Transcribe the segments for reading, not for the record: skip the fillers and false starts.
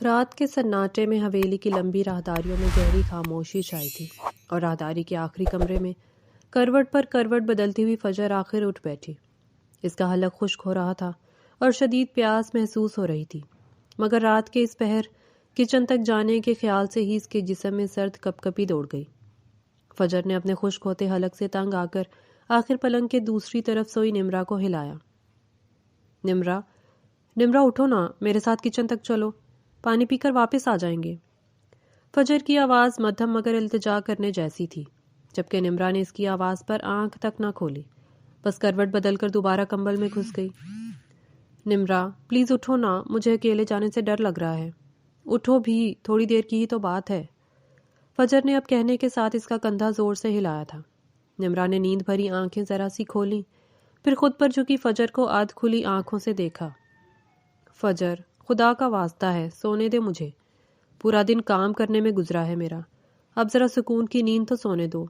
رات کے سناٹے میں حویلی کی لمبی راہداریوں میں گہری خاموشی چھائی تھی اور راہداری کے آخری کمرے میں کروٹ پر کروٹ بدلتی ہوئی فجر آخر اٹھ بیٹھی۔ اس کا حلق خشک ہو رہا تھا اور شدید پیاس محسوس ہو رہی تھی، مگر رات کے اس پہر کچن تک جانے کے خیال سے ہی اس کے جسم میں سرد کپ کپی دوڑ گئی۔ فجر نے اپنے خشک ہوتے حلق سے تنگ آ کر آخر پلنگ کے دوسری طرف سوئی نمرا کو ہلایا۔ نمرا اٹھو نا، میرے ساتھ کچن تک چلو، پانی پی کر واپس آ جائیں گے۔ فجر کی آواز مدھم مگر التجا کرنے جیسی تھی، جبکہ نمرا نے اس کی آواز پر آنکھ تک نہ کھولی، بس کروٹ بدل کر دوبارہ کمبل میں گھس گئی۔ نمرا پلیز اٹھو نا، مجھے اکیلے جانے سے ڈر لگ رہا ہے۔ اٹھو بھی، تھوڑی دیر کی ہی تو بات ہے۔ فجر نے اب کہنے کے ساتھ اس کا کندھا زور سے ہلایا تھا۔ نمرا نے نیند بھری آنکھیں ذرا سی کھولیں، پھر خود پر جھکی فجر کو آدھ کھلی آنکھوں سے دیکھا۔ فجر، خدا کا واسطہ ہے، سونے دے مجھے، پورا دن کام کرنے میں گزرا ہے میرا، اب ذرا سکون کی نیند تو سونے دو۔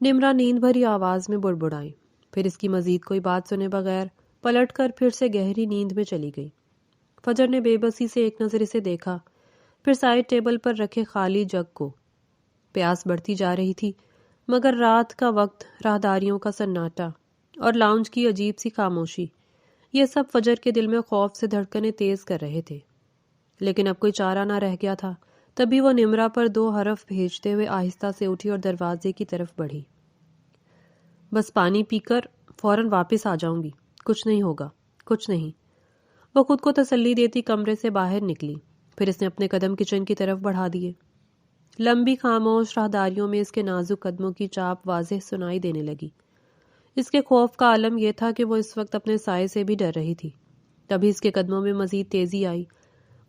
نمرا نیند بھری آواز میں بڑبڑائی، پھر اس کی مزید کوئی بات سنے بغیر پلٹ کر پھر سے گہری نیند میں چلی گئی۔ فجر نے بے بسی سے ایک نظر اسے دیکھا، پھر سائڈ ٹیبل پر رکھے خالی جگ کو۔ پیاس بڑھتی جا رہی تھی، مگر رات کا وقت، راہداریوں کا سناٹا اور لاؤنج کی عجیب سی خاموشی، یہ سب فجر کے دل میں خوف سے دھڑکنیں تیز کر رہے تھے۔ لیکن اب کوئی چارہ نہ رہ گیا تھا، تبھی وہ نمرا پر 2 حرف بھیجتے ہوئے آہستہ سے اٹھی اور دروازے کی طرف بڑھی۔ بس پانی پی کر فوراً واپس آ جاؤں گی، کچھ نہیں ہوگا، کچھ نہیں۔ وہ خود کو تسلی دیتی کمرے سے باہر نکلی، پھر اس نے اپنے قدم کچن کی طرف بڑھا دیے۔ لمبی خاموش راہداریوں میں اس کے نازک قدموں کی چاپ واضح سنائی دینے لگی۔ اس کے خوف کا عالم یہ تھا کہ وہ اس وقت اپنے سائے سے بھی ڈر رہی تھی۔ تبھی اس کے قدموں میں مزید تیزی آئی،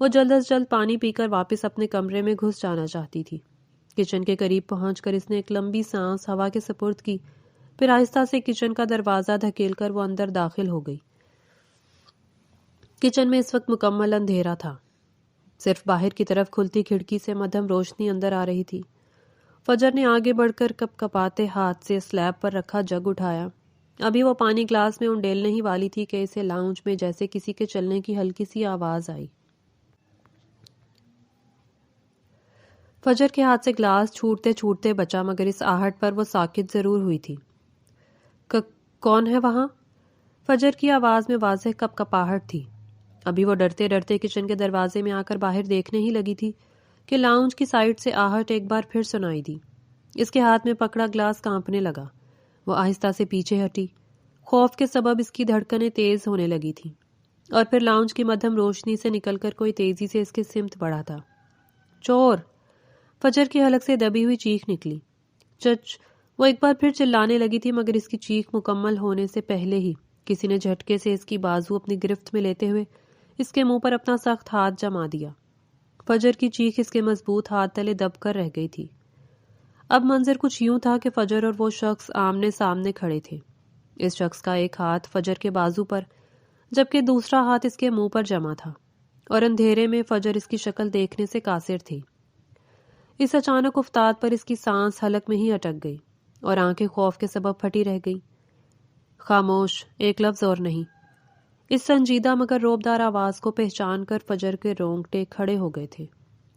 وہ جلد از جلد پانی پی کر واپس اپنے کمرے میں گھس جانا چاہتی تھی۔ کچن کے قریب پہنچ کر اس نے ایک لمبی سانس ہوا کے سپرد کی، پھر آہستہ سے کچن کا دروازہ دھکیل کر وہ اندر داخل ہو گئی۔ کچن میں اس وقت مکمل اندھیرا تھا، صرف باہر کی طرف کھلتی کھڑکی سے مدھم روشنی اندر آ رہی تھی۔ فجر نے آگے بڑھ کر کپ کپاتے ہاتھ سے سلیب پر رکھا جگ اٹھایا۔ ابھی وہ پانی گلاس میں انڈیلنے ہی والی تھی کہ اسے لاؤنج میں جیسے کسی کے چلنے کی ہلکی سی آواز آئی۔ فجر کے ہاتھ سے گلاس چھوٹتے چھوٹتے بچا، مگر اس آہٹ پر وہ ساکت ضرور ہوئی تھی۔ کون ہے وہاں؟ فجر کی آواز میں واضح کپ کپاہٹ تھی۔ ابھی وہ ڈرتے ڈرتے کچن کے دروازے میں آ کر باہر دیکھنے ہی لگی تھی کہ لاؤنج کی سائڈ سے آہٹ ایک بار پھر سنائی دی۔ اس کے ہاتھ میں پکڑا گلاس کانپنے لگا، وہ آہستہ سے پیچھے ہٹی۔ خوف کے سبب اس کی دھڑکنیں تیز ہونے لگی تھیں، اور پھر لاؤنج کی مدھم روشنی سے نکل کر کوئی تیزی سے اس کے سمت بڑھا تھا۔ چور! فجر کے حلق سے دبی ہوئی چیخ نکلی۔ چچ! وہ ایک بار پھر چلانے لگی تھی، مگر اس کی چیخ مکمل ہونے سے پہلے ہی کسی نے جھٹکے سے اس کی بازو اپنی گرفت میں لیتے ہوئے اس کے منہ پر اپنا سخت ہاتھ جما دیا۔ فجر کی چیخ اس کے مضبوط ہاتھ تلے دب کر رہ گئی تھی۔ اب منظر کچھ یوں تھا کہ فجر اور وہ شخص آمنے سامنے کھڑے تھے۔ اس شخص کا ایک ہاتھ فجر کے بازو پر، جبکہ دوسرا ہاتھ اس کے منہ پر جما تھا، اور اندھیرے میں فجر اس کی شکل دیکھنے سے قاصر تھی۔ اس اچانک افتاد پر اس کی سانس حلق میں ہی اٹک گئی اور آنکھیں خوف کے سبب پھٹی رہ گئی۔ خاموش، ایک لفظ اور نہیں۔ اس سنجیدہ مگر روبدار آواز کو پہچان کر فجر کے رونگٹے کھڑے ہو گئے تھے۔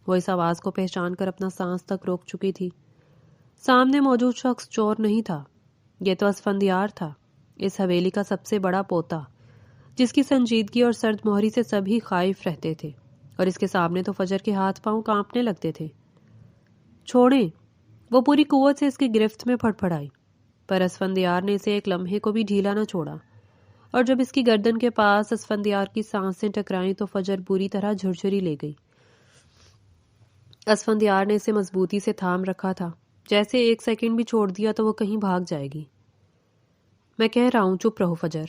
وہ اس آواز کو پہچان کر اپنا سانس تک روک چکی تھی۔ سامنے موجود شخص چور نہیں تھا، یہ تو اسفندیار تھا، اس حویلی کا سب سے بڑا پوتا، جس کی سنجیدگی اور سرد مہری سے سبھی خائف رہتے تھے، اور اس کے سامنے تو فجر کے ہاتھ پاؤں کانپنے لگتے تھے۔ چھوڑیں! وہ پوری قوت سے اس کی گرفت میں پھڑ پھڑائی، پر اسفندیار نے اسے ایک لمحے کو بھی ڈھیلا نہ چھوڑا، اور جب اس کی گردن کے پاس اسفندیار کی سانسیں ٹکرائیں تو فجر بری طرح جھرجھری لے گئی۔ اسفندیار نے اسے مضبوطی سے تھام رکھا تھا، جیسے ایک سیکنڈ بھی چھوڑ دیا تو وہ کہیں بھاگ جائے گی۔ میں کہہ رہا ہوں چپ رہو فجر۔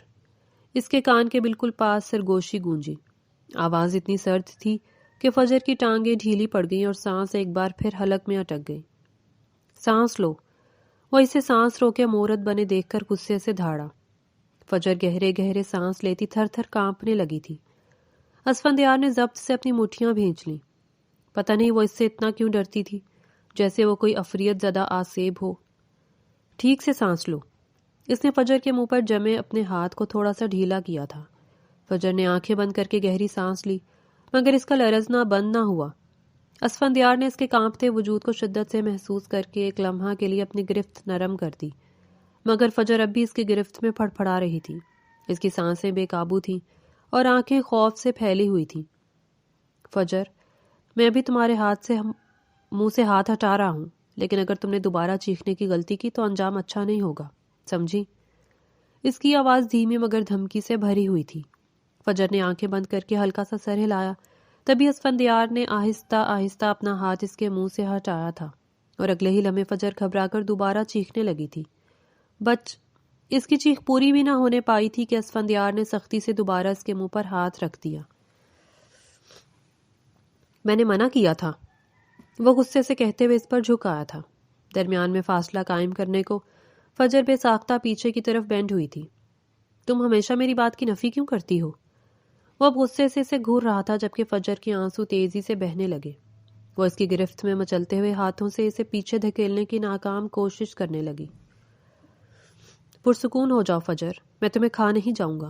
اس کے کان کے بالکل پاس سرگوشی گونجی۔ آواز اتنی سرد تھی کہ فجر کی ٹانگیں ڈھیلی پڑ گئیں اور سانس ایک بار پھر حلق میں اٹک گئی۔ سانس لو! وہ اسے سانس رو کے مورت بنے دیکھ کر غصے سے دھاڑا۔ فجر گہرے گہرے سانس لیتی تھر تھر کانپنے لگی تھی۔ اسفندیار نے ضبط سے اپنی مٹھیاں بھینچ لیں۔ پتہ نہیں وہ اس سے اتنا کیوں ڈرتی تھی، جیسے وہ کوئی عفریت زدہ آسیب ہو۔ ٹھیک سے سانس لو۔ اس نے فجر کے منہ پر جمے اپنے ہاتھ کو تھوڑا سا ڈھیلا کیا تھا۔ فجر نے آنکھیں بند کر کے گہری سانس لی، مگر اس کا لرزنا بند نہ ہوا۔ اسفندیار نے اس کے کانپتے وجود کو شدت سے محسوس کر کے ایک لمحہ کے لیے اپنی گرفت نرم کر دی، مگر فجر اب بھی اس کی گرفت میں پھڑ پھڑا رہی تھی۔ اس کی سانسیں بے قابو تھیں اور آنکھیں خوف سے پھیلی ہوئی تھیں۔ فجر، میں ابھی تمہارے منہ سے ہاتھ ہٹا رہا ہوں، لیکن اگر تم نے دوبارہ چیخنے کی غلطی کی تو انجام اچھا نہیں ہوگا، سمجھی؟ اس کی آواز دھیمی مگر دھمکی سے بھری ہوئی تھی۔ فجر نے آنکھیں بند کر کے ہلکا سا سر ہلایا، تبھی اسفندیار نے آہستہ آہستہ اپنا ہاتھ اس کے منہ سے ہٹایا تھا، اور اگلے ہی لمحے فجر گھبرا کر دوبارہ چیخنے لگی تھی۔ اس کی چیخ پوری بھی نہ ہونے پائی تھی کہ اسفندیار نے سختی سے دوبارہ اس کے منہ پر ہاتھ رکھ دیا۔ میں نے منع کیا تھا، وہ غصے سے کہتے ہوئے اس پر جھک آیا تھا۔ درمیان میں فاصلہ قائم کرنے کو فجر بے ساختہ پیچھے کی طرف بینڈ ہوئی تھی۔ تم ہمیشہ میری بات کی نفی کیوں کرتی ہو؟ وہ اب غصے سے اسے گھور رہا تھا، جبکہ فجر کے آنسو تیزی سے بہنے لگے۔ وہ اس کی گرفت میں مچلتے ہوئے ہاتھوں سے اسے پیچھے دھکیلنے کی ناکام کوشش کرنے لگی۔ پرسکون ہو جاؤ فجر، میں تمہیں کھا نہیں جاؤں گا۔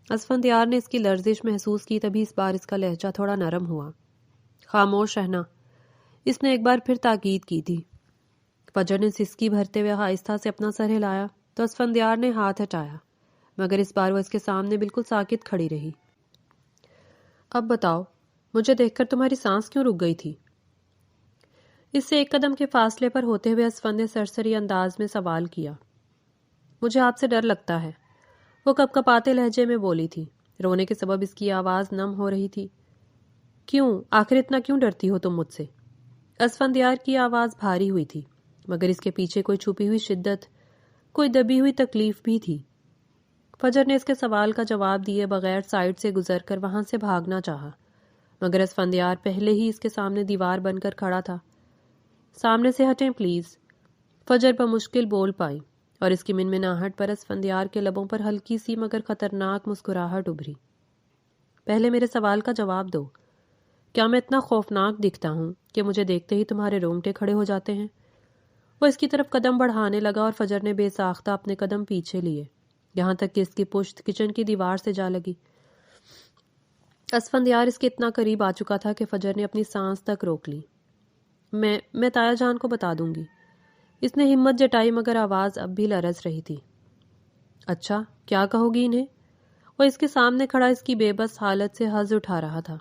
اسفندیار نے اس کی لرزش محسوس کی، تبھی اس بار اس کا لہجہ تھوڑا نرم ہوا۔ خاموش رہنا، اس نے ایک بار پھر تاکید کی تھی۔ فجر نے سسکی بھرتے ہوئے آہستہ سے اپنا سر ہلایا تو اسفندیار نے ہاتھ ہٹایا، مگر اس بار وہ اس کے سامنے بالکل ساکت کھڑی رہی۔ اب بتاؤ، مجھے دیکھ کر تمہاری سانس کیوں رک گئی تھی؟ اس سے ایک قدم کے فاصلے پر ہوتے ہوئے اسفند نے سرسری انداز میں سوال کیا۔ مجھے آپ سے ڈر لگتا ہے، وہ کپ کپاتے لہجے میں بولی تھی۔ رونے کے سبب اس کی آواز نم ہو رہی تھی۔ کیوں؟ آخر اتنا کیوں ڈرتی ہو تم مجھ سے؟ اسفندیار کی آواز بھاری ہوئی تھی، مگر اس کے پیچھے کوئی چھپی ہوئی شدت، کوئی دبی ہوئی تکلیف بھی تھی۔ فجر نے اس کے سوال کا جواب دیے بغیر سائڈ سے گزر کر وہاں سے بھاگنا چاہا، مگر اسفندیار پہلے ہی اس کے سامنے دیوار بن کر کھڑا تھا۔ سامنے سے ہٹیں پلیز، فجر بمشکل بول پائی، اور اس کی منمناہٹ پر اسفندیار کے لبوں پر ہلکی سی مگر خطرناک مسکراہٹ ابھری۔ پہلے میرے سوال کا جواب دو، کیا میں اتنا خوفناک دکھتا ہوں کہ مجھے دیکھتے ہی تمہارے رونگٹے کھڑے ہو جاتے ہیں؟ وہ اس کی طرف قدم بڑھانے لگا اور فجر نے بے ساختہ اپنے قدم پیچھے لیے، یہاں تک کہ اس کی پشت کچن کی دیوار سے جا لگی۔ اسفندیار اس کے اتنا قریب آ چکا تھا کہ فجر نے اپنی سانس تک روک لی۔ میں تایا جان کو بتا دوں گی، اس نے ہمت جٹائی، مگر آواز اب بھی لرز رہی تھی۔ اچھا، کیا کہو گی انہیں؟ وہ اس کے سامنے کھڑا اس کی بے بس حالت سے حظ اٹھا رہا تھا۔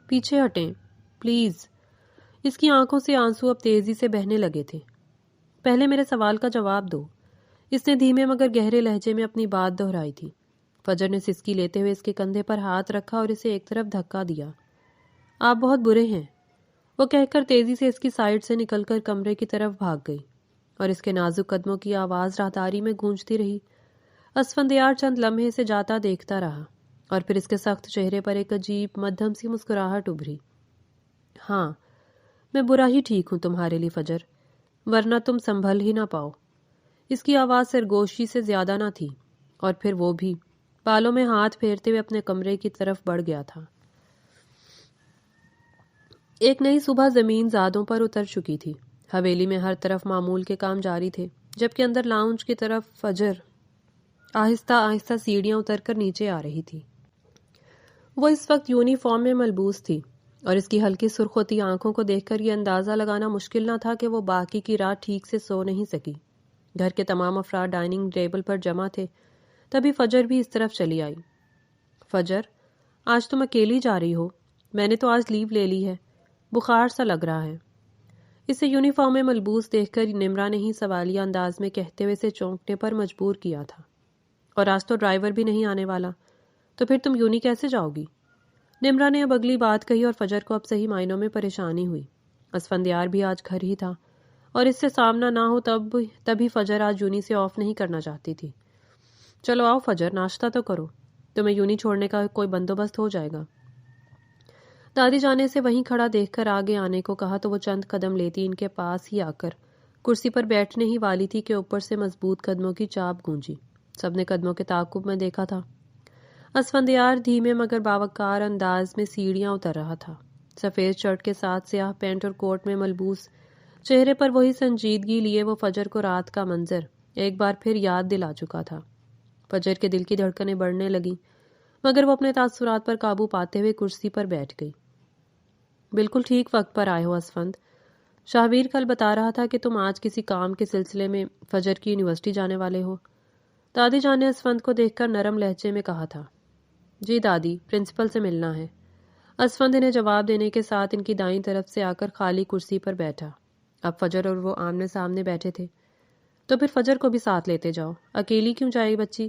پیچھے ہٹیں پلیز، اس کی آنکھوں سے آنسو اب تیزی سے بہنے لگے تھے۔ پہلے میرے سوال کا جواب دو، اس نے دھیمے مگر گہرے لہجے میں اپنی بات دہرائی تھی۔ فجر نے سسکی لیتے ہوئے اس کے کندھے پر ہاتھ رکھا اور اسے ایک طرف دھکا دیا۔ آپ بہت برے ہیں، وہ کہہ کر تیزی سے اس کی سائڈ سے نکل کر کمرے کی طرف بھاگ گئی، اور اس کے نازک قدموں کی آواز راہداری میں گونجتی رہی۔ اسفندیار چند لمحے سے جاتا دیکھتا رہا، اور پھر اس کے سخت چہرے پر ایک عجیب مدھم سی مسکراہٹ ابھری۔ ہاں، میں برا ہی ٹھیک ہوں تمہارے لیے فجر، ورنہ تم سنبھل ہی نہ پاؤ۔ اس کی آواز سرگوشی سے زیادہ نہ تھی، اور پھر وہ بھی بالوں میں ہاتھ پھیرتے ہوئے اپنے کمرے کی طرف بڑھ گیا تھا۔ ایک نئی صبح زمین زادوں پر اتر چکی تھی۔ حویلی میں ہر طرف معمول کے کام جاری تھے، جبکہ اندر لاؤنج کی طرف فجر آہستہ آہستہ سیڑھیاں اتر کر نیچے آ رہی تھی۔ وہ اس وقت یونیفارم میں ملبوس تھی، اور اس کی ہلکی سرخ ہوتی آنکھوں کو دیکھ کر یہ اندازہ لگانا مشکل نہ تھا کہ وہ باقی کی رات ٹھیک سے سو نہیں سکی۔ گھر کے تمام افراد ڈائننگ ٹیبل پر جمع تھے، تبھی فجر بھی اس طرف چلی آئی۔ فجر، آج تم اکیلی جا رہی ہو؟ میں نے تو آج لیو لے لی ہے، بخار سا لگ رہا ہے۔ اسے یونیفارم میں ملبوس دیکھ کر نمرا نے ہی سوالیہ انداز میں کہتے ہوئے اسے چونکنے پر مجبور کیا تھا۔ اور آج تو ڈرائیور بھی نہیں آنے والا، تو پھر تم یونی کیسے جاؤ گی؟ نمرا نے اب اگلی بات کہی، اور فجر کو اب صحیح معنوں میں پریشانی ہوئی۔ اسفندیار بھی آج گھر ہی تھا، اور اس سے سامنا نہ ہو تبھی فجر آج یونی سے آف نہیں کرنا چاہتی تھی۔ چلو آؤ فجر، ناشتہ تو کرو، تمہیں یونی چھوڑنے کا کوئی بندوبست ہو جائے گا۔ دادی جانے سے وہیں کھڑا دیکھ کر آگے آنے کو کہا تو وہ چند قدم لیتی ان کے پاس ہی آ کر کرسی پر بیٹھنے ہی والی تھی کہ اوپر سے مضبوط قدموں کی چاپ گونجی۔ سب نے قدموں کے تعاقب میں دیکھا تھا۔ اسفندیار دھیمے مگر باوقار انداز میں سیڑھیاں اتر رہا تھا، سفید شرٹ کے ساتھ سیاہ پینٹ اور کوٹ میں ملبوس، چہرے پر وہی سنجیدگی لیے وہ فجر کو رات کا منظر ایک بار پھر یاد دلا چکا تھا۔ فجر کے دل کی دھڑکنیں بڑھنے لگیں، مگر وہ اپنے تاثرات پر قابو پاتے ہوئے کرسی پر بیٹھ گئی۔ بالکل ٹھیک وقت پر آئے ہو اسفند۔ شاہویر کل بتا رہا تھا کہ تم آج کسی کام کے سلسلے میں فجر کی یونیورسٹی جانے والے ہو۔ دادی جان نے اسفند کو دیکھ کر نرم لہجے میں کہا تھا۔ جی دادی، پرنسپل سے ملنا ہے۔ اسفند انہیں جواب دینے کے ساتھ ان کی دائیں طرف سے آ کر خالی کرسی پر بیٹھا۔ اب فجر اور وہ آمنے سامنے بیٹھے تھے۔ تو پھر فجر کو بھی ساتھ لیتے جاؤ، اکیلی کیوں جائے بچی؟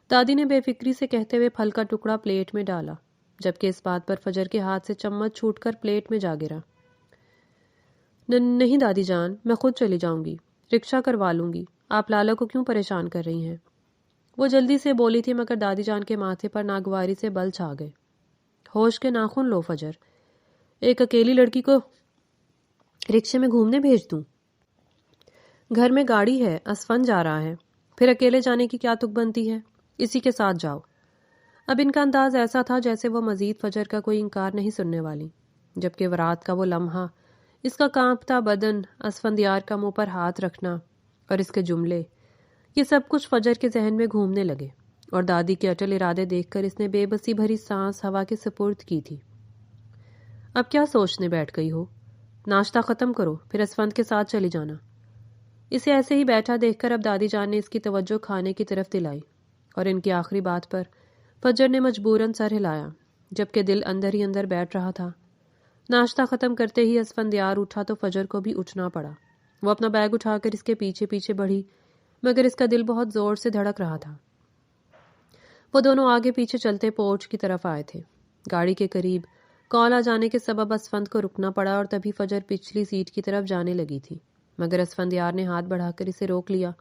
دادی نے بے فکری سے کہتے ہوئے پھل کا ٹکڑا پلیٹ میں ڈالا، جبکہ اس بات پر فجر کے ہاتھ سے چمچ چھوٹ کر پلیٹ میں جا گرا۔ نہیں دادی جان، میں خود چلی جاؤں گی، رکشہ کروا لوں گی، آپ لالا کو کیوں پریشان کر رہی ہیں؟ وہ جلدی سے بولی تھی مگر دادی جان کے ماتھے پر ناگواری سے بل چھا گئے۔ ہوش کے ناخن لو فجر، ایک اکیلی لڑکی کو رکشے میں گھومنے بھیج دوں؟ گھر میں گاڑی ہے، اسفند جا رہا ہے، پھر اکیلے جانے کی کیا تک بنتی ہے؟ اسی کے ساتھ جاؤ۔ اب ان کا انداز ایسا تھا جیسے وہ مزید فجر کا کوئی انکار نہیں سننے والی، جبکہ رات کا وہ لمحہ، اس کا کانپتا بدن، اسفندیار کا منہ پر ہاتھ رکھنا اور اس کے جملے، یہ سب کچھ فجر کے ذہن میں گھومنے لگے، اور دادی کے اٹل ارادے دیکھ کر اس نے بے بسی بھری سانس ہوا کے سپرد کی تھی۔ اب کیا سوچنے بیٹھ گئی ہو؟ ناشتہ ختم کرو، پھر اسفند کے ساتھ چلی جانا۔ اسے ایسے ہی بیٹھا دیکھ کر اب دادی جان نے اس کی توجہ کھانے کی طرف دلائی، اور ان کی آخری بات پر فجر نے مجبوراً سر ہلایا، جبکہ دل اندر ہی اندر بیٹھ رہا تھا۔ ناشتہ ختم کرتے ہی اسفندیار اٹھا تو فجر کو بھی اٹھنا پڑا۔ وہ اپنا بیگ اٹھا کر اس کے پیچھے پیچھے بڑھی، مگر اس کا دل بہت زور سے دھڑک رہا تھا۔ وہ دونوں آگے پیچھے چلتے پورچ کی طرف آئے تھے۔ گاڑی کے قریب کال آ جانے کے سبب اسفند کو رکنا پڑا اور تبھی فجر پچھلی سیٹ کی طرف جانے لگی تھی، مگر اسفندیار نے ہاتھ بڑھا کر اسے روک لیا۔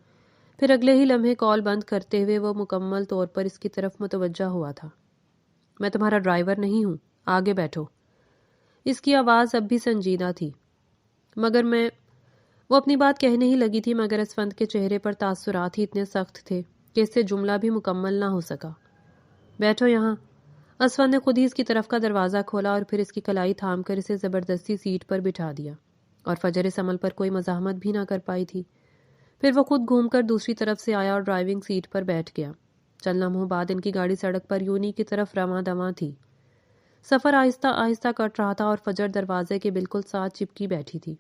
پھر اگلے ہی لمحے کال بند کرتے ہوئے وہ مکمل طور پر اس کی طرف متوجہ ہوا تھا۔ میں تمہارا ڈرائیور نہیں ہوں، آگے بیٹھو۔ اس کی آواز اب بھی سنجیدہ تھی، مگر وہ اپنی بات کہنے ہی لگی تھی، مگر اسفند کے چہرے پر تاثرات ہی اتنے سخت تھے کہ اس سے جملہ بھی مکمل نہ ہو سکا۔ بیٹھو یہاں۔ اسفند نے خود ہی اس کی طرف کا دروازہ کھولا اور پھر اس کی کلائی تھام کر اسے زبردستی سیٹ پر بٹھا دیا، اور فجر اس عمل پر کوئی مزاحمت بھی نہ کر پائی تھی۔ پھر وہ خود گھوم کر دوسری طرف سے آیا اور ڈرائیونگ سیٹ پر بیٹھ گیا۔ چند لمحوں بعد ان کی گاڑی سڑک پر یونی کی طرف رواں دواں تھی۔ سفر آہستہ آہستہ کٹ رہا تھا اور فجر دروازے کے بالکل ساتھ چپکی بیٹھی تھی۔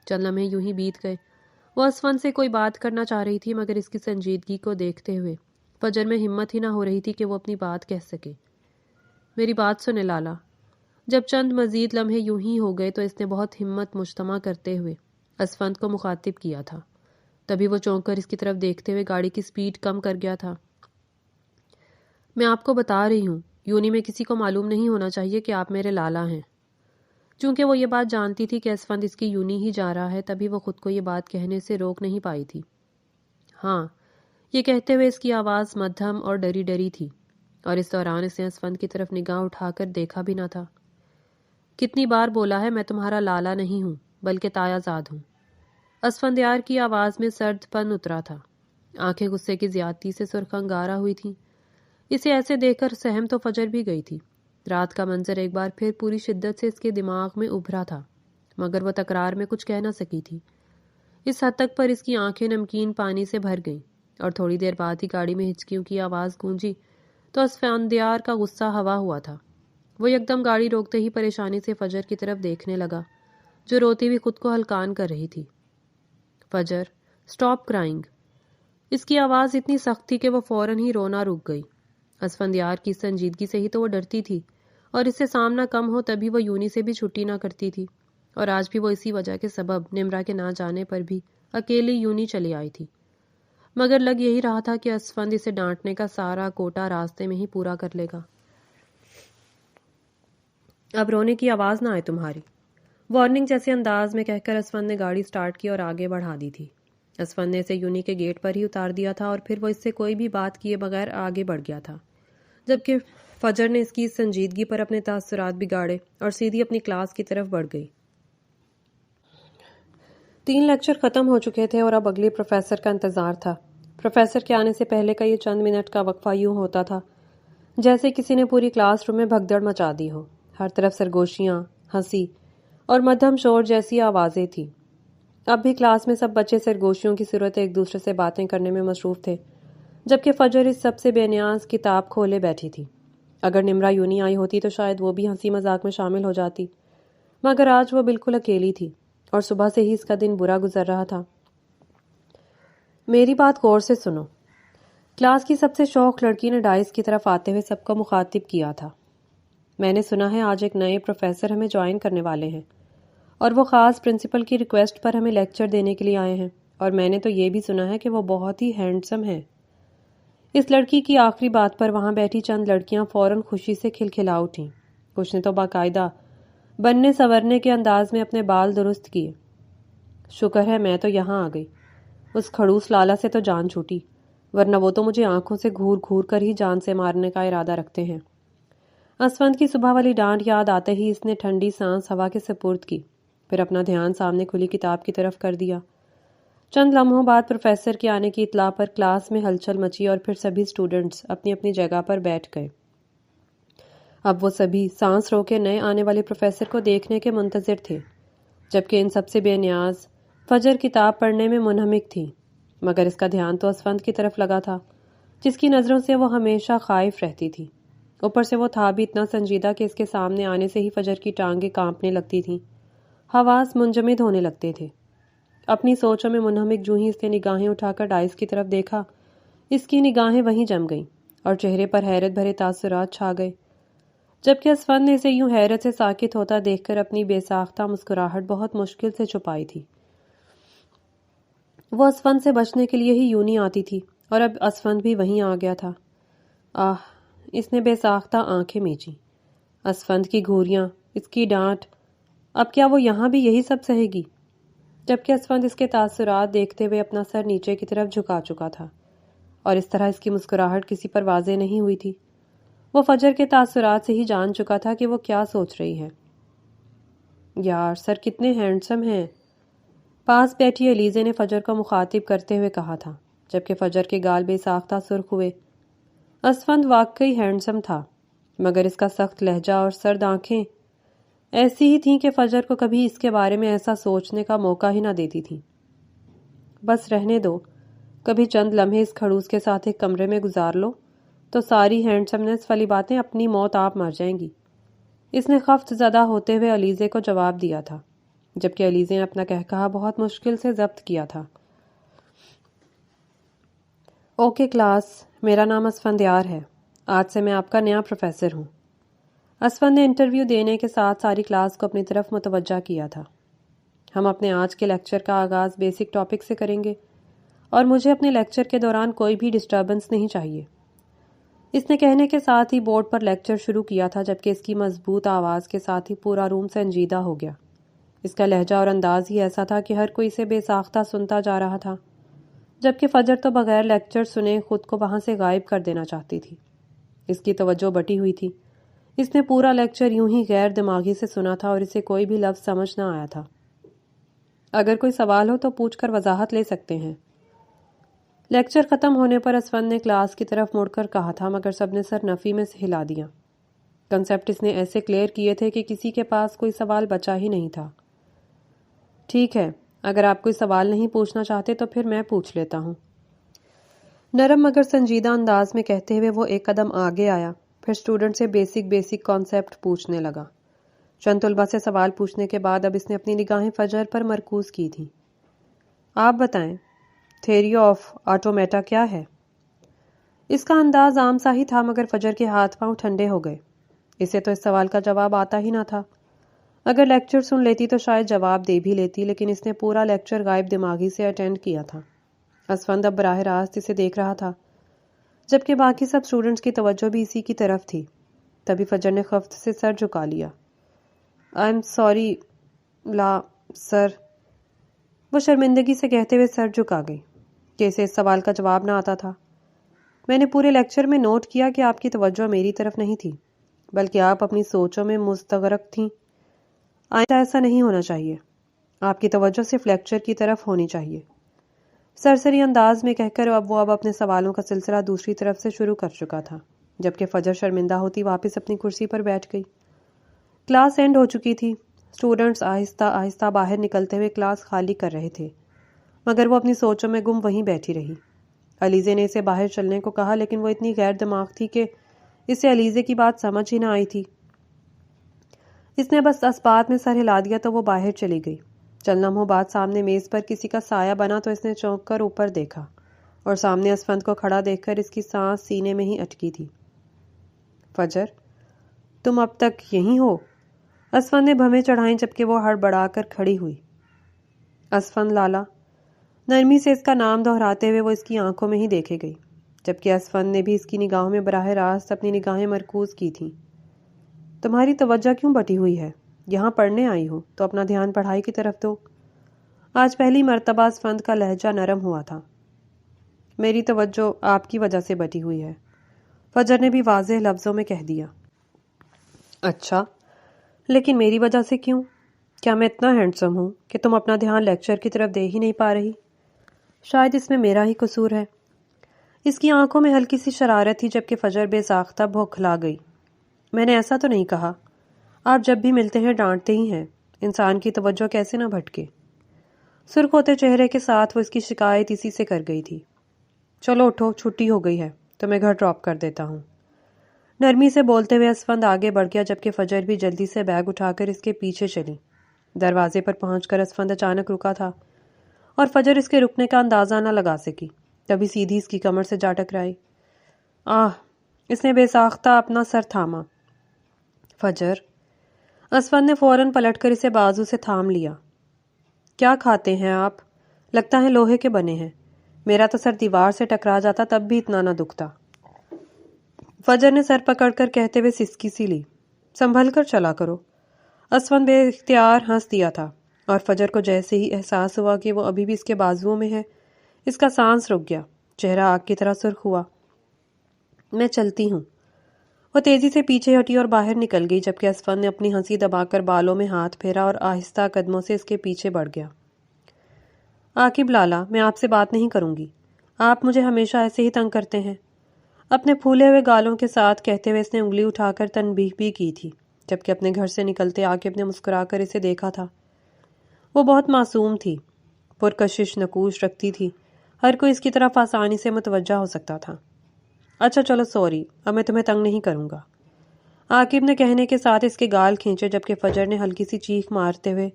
چند لمحے یوں ہی بیت گئے۔ وہ اسفند سے کوئی بات کرنا چاہ رہی تھی، مگر اس کی سنجیدگی کو دیکھتے ہوئے فجر میں ہمت ہی نہ ہو رہی تھی کہ وہ اپنی بات کہہ سکے۔ میری بات سنے لالا۔ جب چند مزید لمحے یوں ہی ہو گئے تو اس نے بہت ہمت مجتمع کرتے ہوئے اسفند کو مخاطب کیا تھا۔ تبھی وہ چونک کر اس کی طرف دیکھتے ہوئے گاڑی کی سپیڈ کم کر گیا تھا۔ میں آپ کو بتا رہی ہوں، یونی میں کسی کو معلوم نہیں ہونا چاہیے کہ آپ میرے لالا ہیں۔ چونکہ وہ یہ بات جانتی تھی کہ اسفند اس کی یونی ہی جا رہا ہے، تبھی وہ خود کو یہ بات کہنے سے روک نہیں پائی تھی۔ ہاں، یہ کہتے ہوئے اس کی آواز مدھم اور ڈری ڈری تھی، اور اس دوران اس نے اسفند کی طرف نگاہ اٹھا کر دیکھا بھی نہ تھا۔ کتنی بار بولا ہے میں تمہارا لالا نہیں ہوں بلکہ تایا زاد ہوں۔ اسفندیار کی آواز میں سرد پن اترا تھا، آنکھیں غصے کی زیادتی سے سرخ انگارہ ہوئی تھیں۔ اسے ایسے دیکھ کر سہم تو فجر بھی گئی تھی۔ رات کا منظر ایک بار پھر پوری شدت سے اس کے دماغ میں ابھرا تھا، مگر وہ تکرار میں کچھ کہہ نہ سکی تھی۔ اس حد تک پر اس کی آنکھیں نمکین پانی سے بھر گئیں، اور تھوڑی دیر بعد ہی گاڑی میں ہچکیوں کی آواز گونجی تو اسفندیار کا غصہ ہوا ہوا تھا۔ وہ یکدم گاڑی روکتے ہی پریشانی سے فجر کی طرف دیکھنے لگا، جو روتی ہوئی خود کو ہلکان کر رہی تھی۔ فجر، اسٹاپ کرائنگ۔ اس کی آواز اتنی سخت تھی کہ وہ فوراً ہی رونا رک گئی۔ اسفندیار کی سنجیدگی سے ہی تو وہ ڈرتی تھی، اور اس سے سامنا کم ہو تبھی وہ یونی سے بھی چھٹی نہ کرتی تھی، اور آج بھی وہ اسی وجہ کے سبب نمرا کے نہ جانے پر بھی اکیلی یونی چلی آئی تھی۔ مگر لگ یہی رہا تھا کہ اسفند اسے ڈانٹنے کا سارا کوٹا راستے میں ہی پورا کر لے گا۔ اب رونے کی آواز نہ آئے تمہاری، وارننگ جیسے انداز میں کہہ کر اسفند نے گاڑی سٹارٹ کی اور آگے بڑھا دی تھی۔ اسفند نے اسے یونی کے گیٹ پر ہی اتار دیا تھا، اور پھر وہ اس سے کوئی بھی بات کیے بغیر آگے بڑھ گیا تھا، جبکہ فجر نے اس کی سنجیدگی پر اپنے تاثرات بگاڑے اور سیدھی اپنی کلاس کی طرف بڑھ گئی۔ 3 لیکچر ختم ہو چکے تھے اور اب اگلی پروفیسر کا انتظار تھا۔ پروفیسر کے آنے سے پہلے کا یہ چند منٹ کا وقفہ یوں ہوتا تھا جیسے کسی نے پوری کلاس روم میں بھگدڑ مچا دی ہو۔ ہر طرف سرگوشیاں، ہنسی اور مدھم شور جیسی آوازیں تھیں۔ اب بھی کلاس میں سب بچے سرگوشیوں کی صورت ایک دوسرے سے باتیں کرنے میں مصروف تھے، جبکہ فجر اس سب سے بے نیاز کتاب کھولے بیٹھی تھی۔ اگر نمرا یوں نہیں آئی ہوتی تو شاید وہ بھی ہنسی مذاق میں شامل ہو جاتی، مگر آج وہ بالکل اکیلی تھی اور صبح سے ہی اس کا دن برا گزر رہا تھا۔ میری بات غور سے سنو۔ کلاس کی سب سے شوق لڑکی نے ڈائس کی طرف آتے ہوئے سب کو مخاطب کیا تھا۔ میں نے سنا ہے آج ایک نئے پروفیسر ہمیں جوائن کرنے والے ہیں اور وہ خاص پرنسپل کی ریکویسٹ پر ہمیں لیکچر دینے کے لیے آئے ہیں، اور میں نے تو یہ بھی سنا ہے کہ وہ بہت ہی ہینڈسم ہے۔ اس لڑکی کی آخری بات پر وہاں بیٹھی چند لڑکیاں فوراً خوشی سے کھلکھلا اٹھیں۔ کچھ نے تو باقاعدہ بننے سنورنے کے انداز میں اپنے بال درست کیے۔ شکر ہے میں تو یہاں آ گئی، اس کھڑوس لالا سے تو جان چھوٹی، ورنہ وہ تو مجھے آنکھوں سے گھور گھور کر ہی جان سے مارنے کا ارادہ رکھتے ہیں۔ اسفند کی صبح والی ڈانٹ یاد آتے ہی اس نے ٹھنڈی سانس ہوا کے سپرد کی، پھر اپنا دھیان سامنے کھلی کتاب کی طرف کر دیا۔ چند لمحوں بعد پروفیسر کے آنے کی اطلاع پر کلاس میں ہلچل مچی اور پھر سبھی اسٹوڈنٹس اپنی اپنی جگہ پر بیٹھ گئے۔ اب وہ سبھی سانس روکے نئے آنے والے پروفیسر کو دیکھنے کے منتظر تھے، جبکہ ان سب سے بے نیاز فجر کتاب پڑھنے میں منہمک تھی، مگر اس کا دھیان تو اسفند کی طرف لگا تھا، جس کی نظروں سے وہ ہمیشہ خائف رہتی تھی۔ اوپر سے وہ تھا بھی اتنا سنجیدہ کہ اس کے سامنے آنے سے ہی فجر کی ٹانگیں کانپنے لگتی تھیں، حواس منجمد ہونے لگتے تھے۔ اپنی سوچوں میں منہمک جو ہی اس نے نگاہیں اٹھا کر ڈائس کی طرف دیکھا، اس کی نگاہیں وہیں جم گئیں اور چہرے پر حیرت بھرے تاثرات چھا گئے، جبکہ اسفند نے اسے یوں حیرت سے ساکت ہوتا دیکھ کر اپنی بے ساختہ مسکراہٹ بہت مشکل سے چھپائی تھی۔ وہ اسفند سے بچنے کے لیے ہی یوں نہیں آتی تھی، اور اب اسفند بھی وہیں آ گیا تھا۔ اس نے بے ساختہ آنکھیں میچیں۔ اسفند کی گھوریاں، اس کی ڈانٹ، اب کیا وہ یہاں بھی یہی سب سہے گی؟ جبکہ اسفند اس کے تاثرات دیکھتے ہوئے اپنا سر نیچے کی طرف جھکا چکا تھا، اور اس طرح اس کی مسکراہٹ کسی پر واضح نہیں ہوئی تھی۔ وہ فجر کے تاثرات سے ہی جان چکا تھا کہ وہ کیا سوچ رہی ہے۔ یار سر کتنے ہینڈسم ہیں، پاس بیٹھی الیزے نے فجر کو مخاطب کرتے ہوئے کہا تھا، جبکہ فجر کے گال بے ساختہ سرخ ہوئے۔ اسفند واقعی ہینڈسم تھا، مگر اس کا سخت لہجہ اور سرد آنکھیں ایسی ہی تھیں کہ فجر کو کبھی اس کے بارے میں ایسا سوچنے کا موقع ہی نہ دیتی تھی۔ بس رہنے دو، کبھی چند لمحے اس کھڑوس کے ساتھ ایک کمرے میں گزار لو تو ساری ہینڈسمنس والی باتیں اپنی موت آپ مر جائیں گی، اس نے خفت زدہ ہوتے ہوئے الیزے کو جواب دیا تھا، جبکہ الیزے نے اپنا کہکہا بہت مشکل سے ضبط کیا تھا۔ اوکے کلاس، میرا نام اسفندیار ہے، آج سے میں آپ کا نیا پروفیسر ہوں۔ اسفند نے انٹرویو دینے کے ساتھ ساری کلاس کو اپنی طرف متوجہ کیا تھا۔ ہم اپنے آج کے لیکچر کا آغاز بیسک ٹاپک سے کریں گے، اور مجھے اپنے لیکچر کے دوران کوئی بھی ڈسٹربنس نہیں چاہیے۔ اس نے کہنے کے ساتھ ہی بورڈ پر لیکچر شروع کیا تھا، جبکہ اس کی مضبوط آواز کے ساتھ ہی پورا روم سنجیدہ ہو گیا۔ اس کا لہجہ اور انداز ہی ایسا تھا کہ ہر کوئی اسے بے ساختہ سنتا جا رہا تھا، جبکہ فجر تو بغیر لیکچر سنے خود کو وہاں سے غائب کر دینا چاہتی تھی۔ اس کی توجہ بٹی ہوئی تھی، اس نے پورا لیکچر یوں ہی غیر دماغی سے سنا تھا اور اسے کوئی بھی لفظ سمجھ نہ آیا تھا۔ اگر کوئی سوال ہو تو پوچھ کر وضاحت لے سکتے ہیں۔ لیکچر ختم ہونے پر اسفند نے کلاس کی طرف مڑ کر کہا تھا، مگر سب نے سر نفی میں سے ہلا دیا۔ کنسیپٹ اس نے ایسے کلیئر کیے تھے کہ کسی کے پاس کوئی سوال بچا ہی نہیں تھا۔ ٹھیک ہے، اگر آپ کوئی سوال نہیں پوچھنا چاہتے تو پھر میں پوچھ لیتا ہوں، نرم مگر سنجیدہ انداز میں کہتے ہوئے وہ ایک قدم آگے آیا، پھر اسٹوڈنٹ سے بیسک کانسیپٹ پوچھنے لگا۔ چند طلبہ سے سوال پوچھنے کے بعد اب اس نے اپنی نگاہیں فجر پر مرکوز کی تھیں۔ آپ بتائیں، تھیوری آف آٹومیٹا کیا ہے؟ اس کا انداز عام سا ہی تھا، مگر فجر کے ہاتھ پاؤں ٹھنڈے ہو گئے۔ اسے تو اس سوال کا جواب آتا ہی نہ تھا۔ اگر لیکچر سن لیتی تو شاید جواب دے بھی لیتی، لیکن اس نے پورا لیکچر غائب دماغی سے اٹینڈ کیا تھا۔ اسفند اب براہ راست اسے دیکھ رہا تھا، جبکہ باقی سب اسٹوڈنٹس کی توجہ بھی اسی کی طرف تھی۔ تبھی فجر نے خفت سے سر جھکا لیا۔ آئی ایم سوری سر، وہ شرمندگی سے کہتے ہوئے سر جھکا گئی کہ اسے اس سوال کا جواب نہ آتا تھا۔ میں نے پورے لیکچر میں نوٹ کیا کہ آپ کی توجہ میری طرف نہیں تھی، بلکہ آپ اپنی سوچوں میں مستغرق تھیں۔ آئندہ ایسا نہیں ہونا چاہیے، آپ کی توجہ صرف لیکچر کی طرف ہونی چاہیے، سرسری انداز میں کہہ کر اب اپنے سوالوں کا سلسلہ دوسری طرف سے شروع کر چکا تھا، جبکہ فجر شرمندہ ہوتی واپس اپنی کرسی پر بیٹھ گئی۔ کلاس اینڈ ہو چکی تھی، اسٹوڈنٹس آہستہ آہستہ باہر نکلتے ہوئے کلاس خالی کر رہے تھے، مگر وہ اپنی سوچوں میں گم وہیں بیٹھی رہی۔ الیزے نے اسے باہر چلنے کو کہا، لیکن وہ اتنی غیر دماغ تھی کہ اسے علیزے کی بات سمجھ ہی نہ آئی تھی۔ اس نے بس اسبات میں سر ہلا دیا تو وہ باہر چلی گئی۔ چند لمحوں بعد سامنے میز پر کسی کا سایہ بنا تو اس نے چونک کر اوپر دیکھا اور سامنے اسفند کو کھڑا دیکھ کر اس کی سانس سینے میں ہی اٹکی تھی۔ فجر، تم اب تک یہیں ہو؟ اسفند نے بھویں چڑھائیں جبکہ وہ ہڑبڑا کر کھڑی ہوئی۔ اسفند لالا، نرمی سے اس کا نام دہراتے ہوئے وہ اس کی آنکھوں میں ہی دیکھے گئی، جبکہ اسفند نے بھی اس کی نگاہوں میں براہ راست اپنی نگاہیں مرکوز کی تھیں۔ تمہاری توجہ کیوں بٹی ہوئی ہے؟ یہاں پڑھنے آئی ہو تو اپنا دھیان پڑھائی کی طرف دو۔ آج پہلی مرتبہ اسفند کا لہجہ نرم ہوا تھا۔ میری توجہ آپ کی وجہ سے بٹی ہوئی ہے، فجر نے بھی واضح لفظوں میں کہہ دیا۔ اچھا، لیکن میری وجہ سے کیوں؟ کیا میں اتنا ہینڈسم ہوں کہ تم اپنا دھیان لیکچر کی طرف دے ہی نہیں پا رہی؟ شاید اس میں میرا ہی قصور ہے۔ اس کی آنکھوں میں ہلکی سی شرارت تھی جبکہ فجر بے ساختہ بھوکھلا گئی۔ میں نے ایسا تو نہیں کہا، آپ جب بھی ملتے ہیں ڈانٹتے ہی ہیں، انسان کی توجہ کیسے نہ بھٹکے۔ سرخ ہوتے چہرے کے ساتھ وہ اس کی شکایت اسی سے کر گئی تھی۔ چلو اٹھو، چھٹی ہو گئی ہے تو میں گھر ڈراپ کر دیتا ہوں۔ نرمی سے بولتے ہوئے اسفند آگے بڑھ گیا جبکہ فجر بھی جلدی سے بیگ اٹھا کر اس کے پیچھے چلی۔ دروازے پر پہنچ کر اسفند اچانک رکا تھا اور فجر اس کے رکنے کا اندازہ نہ لگا سکی، تبھی سیدھی اس کی کمر سے جا ٹکرائی۔ آہ! اس نے بے ساختہ اپنا سر تھاما۔ فجر! اسفند نے فوراً پلٹ کر اسے بازو سے تھام لیا۔ کیا کھاتے ہیں آپ؟ لگتا ہے لوہے کے بنے ہیں۔ میرا تو سر دیوار سے ٹکرا جاتا تب بھی اتنا نہ دکھتا۔ فجر نے سر پکڑ کر کہتے ہوئے سسکی سی لی۔ سنبھل کر چلا کرو۔ اسفند بے اختیار ہنس دیا تھا اور فجر کو جیسے ہی احساس ہوا کہ وہ ابھی بھی اس کے بازوؤں میں ہے، اس کا سانس رک گیا، چہرہ آگ کی طرح سرخ ہوا۔ میں چلتی ہوں۔ وہ تیزی سے پیچھے ہٹی اور باہر نکل گئی جبکہ اسفند نے اپنی ہنسی دبا کر بالوں میں ہاتھ پھیرا اور آہستہ قدموں سے اس کے پیچھے بڑھ گیا۔ عاقب لالا، میں آپ سے بات نہیں کروں گی، آپ مجھے ہمیشہ ایسے ہی تنگ کرتے ہیں۔ اپنے پھولے ہوئے گالوں کے ساتھ کہتے ہوئے اس نے انگلی اٹھا کر تنبیہ بھی کی تھی، جبکہ اپنے گھر سے نکلتے عاقب نے مسکرا کر اسے دیکھا تھا۔ وہ بہت معصوم تھی، پرکشش نقوش رکھتی تھی، ہر کوئی اس کی طرف آسانی سے متوجہ ہو سکتا تھا۔ اچھا چلو سوری، اب میں تمہیں تنگ نہیں کروں گا، عاقب نے کہنے کے ساتھ اس کے گال کھینچے جبکہ فجر نے ہلکی سی چیخ مارتے ہوئے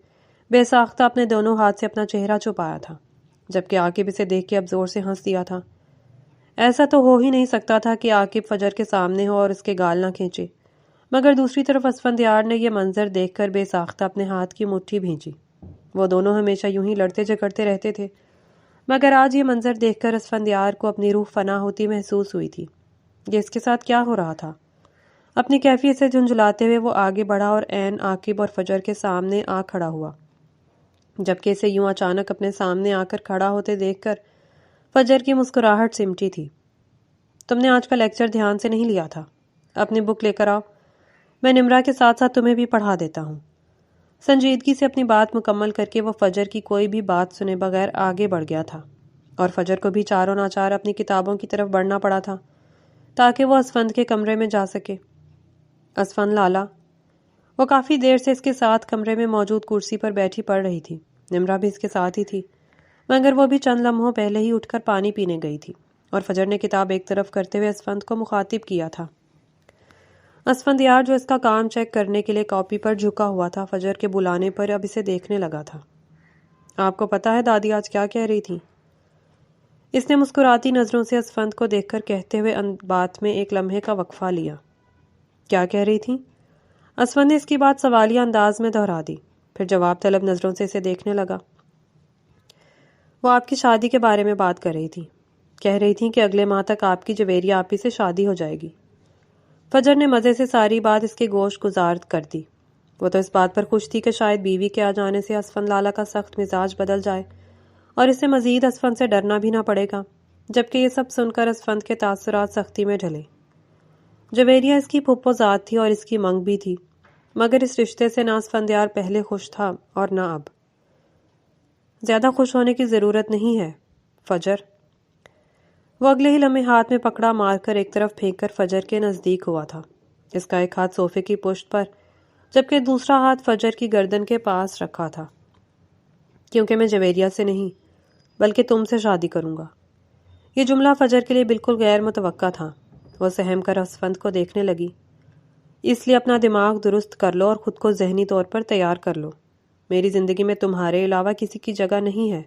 بے ساختہ اپنے دونوں ہاتھ سے اپنا چہرہ چھپایا تھا، جبکہ عاقب اسے دیکھ کے اب زور سے ہنس دیا تھا۔ ایسا تو ہو ہی نہیں سکتا تھا کہ عاقب فجر کے سامنے ہو اور اس کے گال نہ کھینچے، مگر دوسری طرف اسفندیار نے یہ منظر دیکھ کر بے ساختہ اپنے ہاتھ کی مٹھی بھینچی۔ وہ دونوں ہمیشہ یوں ہی لڑتے جھگڑتے رہتے تھے، مگر آج یہ منظر دیکھ کر اسفندیار کو اپنی روح فنا ہوتی محسوس ہوئی تھی۔ یہ اس کے ساتھ کیا ہو رہا تھا؟ اپنی کیفیت سے جھنجھلاتے ہوئے وہ آگے بڑھا اور عین عاقب اور فجر کے سامنے آ کھڑا ہوا، جبکہ اسے یوں اچانک اپنے سامنے آ کر کھڑا ہوتے دیکھ کر فجر کی مسکراہٹ سمٹی تھی۔ تم نے آج کا لیکچر دھیان سے نہیں لیا تھا، اپنی بک لے کر آؤ، میں نمرا کے ساتھ ساتھ تمہیں بھی پڑھا دیتا ہوں۔ سنجیدگی سے اپنی بات مکمل کر کے وہ فجر کی کوئی بھی بات سنے بغیر آگے بڑھ گیا تھا اور فجر کو بھی چاروں ناچار اپنی کتابوں کی طرف بڑھنا پڑا تھا تاکہ وہ اسفند کے کمرے میں جا سکے۔ اسفند لالا، وہ کافی دیر سے اس کے ساتھ کمرے میں موجود کرسی پر بیٹھی پڑھ رہی تھی، نمرا بھی اس کے ساتھ ہی تھی، مگر وہ بھی چند لمحوں پہلے ہی اٹھ کر پانی پینے گئی تھی اور فجر نے کتاب ایک طرف کرتے ہوئے اسفند کو مخاطب کیا تھا۔ اسفندیار جو اس کا کام چیک کرنے کے لیے کاپی پر جھکا ہوا تھا، فجر کے بلانے پر اب اسے دیکھنے لگا تھا۔ آپ کو پتا ہے دادی آج کیا کہہ رہی تھی؟ اس نے مسکراتی نظروں سے اسفند کو دیکھ کر کہتے ہوئے بات میں ایک لمحے کا وقفہ لیا۔ کیا کہہ رہی تھی؟ اسفند نے اس کی بات سوالیہ انداز میں دہرا دی، پھر جواب طلب نظروں سے اسے دیکھنے لگا۔ وہ آپ کی شادی کے بارے میں بات کر رہی تھی، کہہ رہی تھی کہ اگلے ماہ تک آپ کی جویریہ آپی سے شادی ہو جائے گی۔ فجر نے مزے سے ساری بات اس کے گوش گزار کر دی۔ وہ تو اس بات پر خوش تھی کہ شاید بیوی کے آ جانے سے اسفند لالا کا سخت مزاج بدل جائے اور اسے مزید اسفند سے ڈرنا بھی نہ پڑے گا، جبکہ یہ سب سن کر اسفند کے تاثرات سختی میں ڈھلے۔ جویریہ اس کی پھپھو ذات تھی اور اس کی منگ بھی تھی، مگر اس رشتے سے نہ اسفندیار پہلے خوش تھا اور نہ اب۔ زیادہ خوش ہونے کی ضرورت نہیں ہے فجر۔ وہ اگلے ہی لمحے ہاتھ میں پکڑا مار کر ایک طرف پھینک کر فجر کے نزدیک ہوا تھا، اس کا ایک ہاتھ صوفے کی پشت پر جبکہ دوسرا ہاتھ فجر کی گردن کے پاس رکھا تھا۔ کیونکہ میں جویریہ سے نہیں بلکہ تم سے شادی کروں گا۔ یہ جملہ فجر کے لیے بالکل غیر متوقع تھا۔ وہ سہم کر اسفند کو دیکھنے لگی۔ اس لیے اپنا دماغ درست کر لو اور خود کو ذہنی طور پر تیار کر لو۔ میری زندگی میں تمہارے علاوہ کسی کی جگہ نہیں ہے۔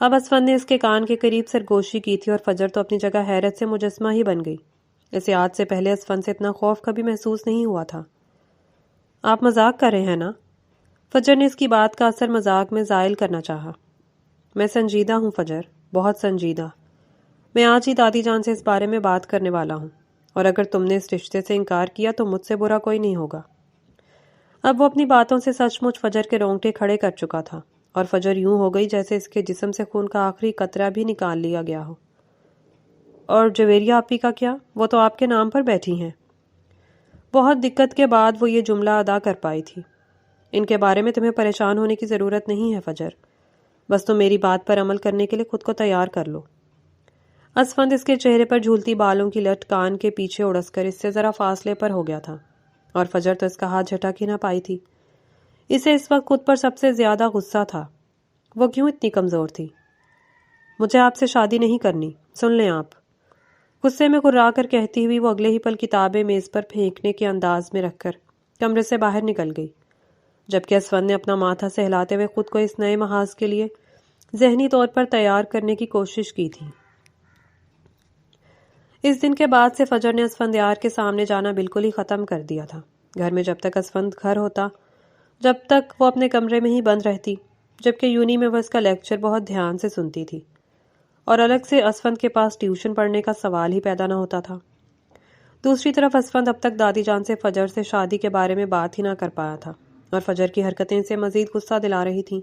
اب اسفند نے اس کے کان کے قریب سرگوشی کی تھی اور فجر تو اپنی جگہ حیرت سے مجسمہ ہی بن گئی۔ اسے آج سے پہلے اسفند سے اتنا خوف کبھی محسوس نہیں ہوا تھا۔ آپ مذاق کر رہے ہیں نا؟ فجر نے اس کی بات کا اثر مذاق میں زائل کرنا چاہا۔ میں سنجیدہ ہوں فجر، بہت سنجیدہ۔ میں آج ہی دادی جان سے اس بارے میں بات کرنے والا ہوں، اور اگر تم نے اس رشتے سے انکار کیا تو مجھ سے برا کوئی نہیں ہوگا۔ اب وہ اپنی باتوں سے سچ مچ فجر کے رونگٹے کھڑے کر چکا تھا، اور فجر یوں ہو گئی جیسے اس کے جسم سے خون کا آخری قطرہ بھی نکال لیا گیا ہو۔ اور جویریہ آپی کا کیا؟ وہ تو آپ کے نام پر بیٹھی ہیں۔ بہت دقت کے بعد وہ یہ جملہ ادا کر پائی تھی۔ ان کے بارے میں تمہیں پریشان ہونے کی ضرورت نہیں ہے فجر، بس تم میری بات پر عمل کرنے کے لیے خود کو تیار کر لو۔ اسفند اس کے چہرے پر جھولتی بالوں کی لٹ کان کے پیچھے اڑس کر اس سے ذرا فاصلے پر ہو گیا تھا، اور فجر تو اس کا ہاتھ جھٹک ہی نہ پائی تھی۔ اسے اس وقت خود پر سب سے زیادہ غصہ تھا۔ وہ کیوں اتنی کمزور تھی؟ مجھے آپ سے شادی نہیں کرنی، سن لیں آپ، غصے میں گرا کر کہتی ہوئی وہ اگلے ہی پل کتابیں میز پر پھینکنے کے انداز میں رکھ کر کمرے سے باہر نکل گئی، جبکہ اسفند نے اپنا ماتھا سہلاتے ہوئے خود کو اس نئے محاذ کے لیے ذہنی طور پر تیار کرنے کی کوشش کی تھی۔ اس دن کے بعد سے فجر نے اسفندیار کے سامنے جانا بالکل ہی ختم کر دیا تھا۔ گھر میں جب تک اسفند گھر ہوتا، جب تک وہ اپنے کمرے میں ہی بند رہتی، جبکہ یونی میں وہ اس کا لیکچر بہت دھیان سے سنتی تھی، اور الگ سے اسفند کے پاس ٹیوشن پڑھنے کا سوال ہی پیدا نہ ہوتا تھا۔ دوسری طرف اسفند اب تک دادی جان سے فجر سے شادی کے بارے میں بات ہی نہ کر پایا تھا، اور فجر کی حرکتیں اسے مزید غصہ دلا رہی تھیں،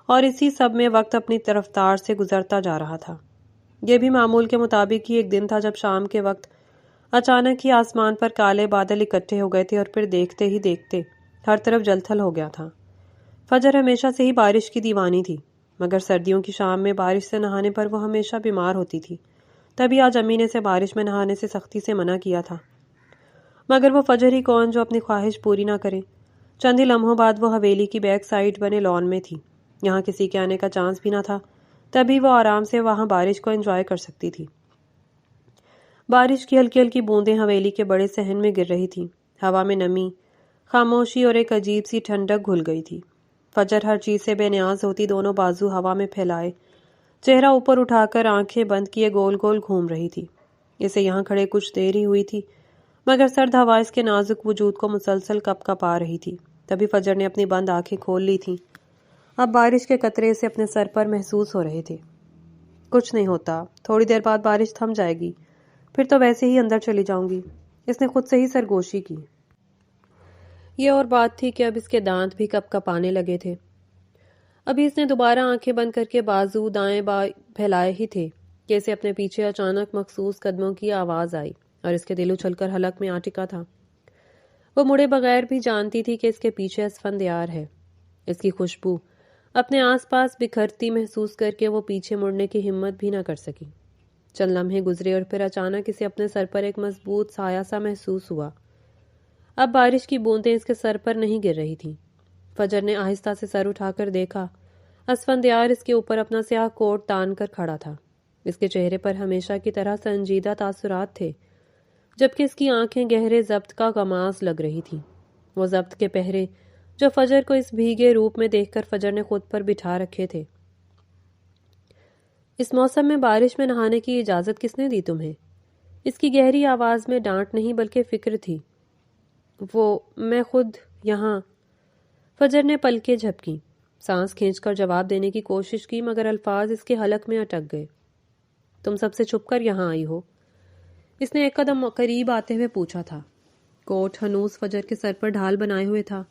اور اسی سب میں وقت اپنی رفتار سے گزرتا جا رہا تھا۔ یہ بھی معمول کے مطابق ہی ایک دن تھا جب شام کے وقت اچانک ہی آسمان پر کالے بادل اکٹھے ہو گئے تھے، اور پھر دیکھتے ہی دیکھتے ہر طرف جل تھل ہو گیا تھا۔ فجر ہمیشہ سے ہی بارش کی دیوانی تھی، مگر سردیوں کی شام میں بارش سے نہانے پر وہ ہمیشہ بیمار ہوتی تھی۔ تبھی آج امی نے اسے بارش میں نہانے سے سختی سے منع کیا تھا، مگر وہ فجر ہی کون جو اپنی خواہش پوری نہ کرے۔ چند ہی لمحوں بعد وہ حویلی کی بیک سائیڈ بنے لان میں تھی، یہاں کسی کے آنے کا چانس بھی نہ تھا، تبھی وہ آرام سے وہاں بارش کو انجوائے کر سکتی تھی۔ بارش کی ہلکی ہلکی بوندیں حویلی کے بڑے صحن میں گر رہی تھی، ہوا میں نمی، خاموشی اور ایک عجیب سی ٹھنڈک گھل گئی تھی۔ فجر ہر چیز سے بے نیاز ہوتی دونوں بازو ہوا میں پھیلائے، چہرہ اوپر اٹھا کر آنکھیں بند کیے گول گول گھوم رہی تھی۔ اسے یہاں کھڑے کچھ دیر ہی ہوئی تھی، مگر سرد ہوا اس کے نازک وجود کو مسلسل کپ کپا رہی تھی۔ تبھی فجر نے اپنی بند آنکھیں کھول لی تھیں۔ اب بارش کے قطرے اسے اپنے سر پر محسوس ہو رہے تھے۔ کچھ نہیں ہوتا، تھوڑی دیر بعد بارش تھم جائے گی، پھر تو ویسے ہی اندر چلی جاؤں گی، اس نے خود سے ہی سرگوشی کی۔ یہ اور بات تھی کہ اب اس کے دانت بھی کپ کپانے لگے تھے۔ ابھی اس نے دوبارہ آنکھیں بند کر کے بازو دائیں بائیں پھیلائے ہی تھے کہ اسے اپنے پیچھے اچانک مخصوص قدموں کی آواز آئی، اور اس کے دل اچھل کر حلق میں آ ٹکا تھا۔ وہ مڑے بغیر بھی جانتی تھی کہ اس کے پیچھے اسفندیار ہے۔ اس کی خوشبو اپنے آس پاس بکھرتی محسوس کر کے وہ پیچھے مڑنے کی ہمت بھی نہ کر سکی۔ چند لمحے گزرے اور پھر اچانک اسے اپنے سر پر ایک مضبوط سایہ سا محسوس ہوا۔ اب بارش کی بوندیں اس کے سر پر نہیں گر رہی تھیں۔ فجر نے آہستہ سے سر اٹھا کر دیکھا، اسفندیار اس کے اوپر اپنا سیاہ کوٹ تان کر کھڑا تھا۔ اس کے چہرے پر ہمیشہ کی طرح سنجیدہ تاثرات تھے، جبکہ اس کی آنکھیں گہرے ضبط کا غماز لگ رہی تھیں، وہ ضبط کے پہرے جو فجر کو اس بھیگے روپ میں دیکھ کر فجر نے خود پر بٹھا رکھے تھے۔ اس موسم میں بارش میں نہانے کی اجازت کس نے دی تمہیں؟ اس کی گہری آواز میں ڈانٹ نہیں بلکہ فکر تھی۔ میں خود یہاں۔ فجر نے پلکیں جھپکی، سانس کھینچ کر جواب دینے کی کوشش کی، مگر الفاظ اس کے حلق میں اٹک گئے۔ تم سب سے چھپ کر یہاں آئی ہو؟ اس نے ایک قدم قریب آتے ہوئے پوچھا تھا۔ کوٹ ہنوز فجر کے سر پر ڈھال بنائے ہوئے تھا۔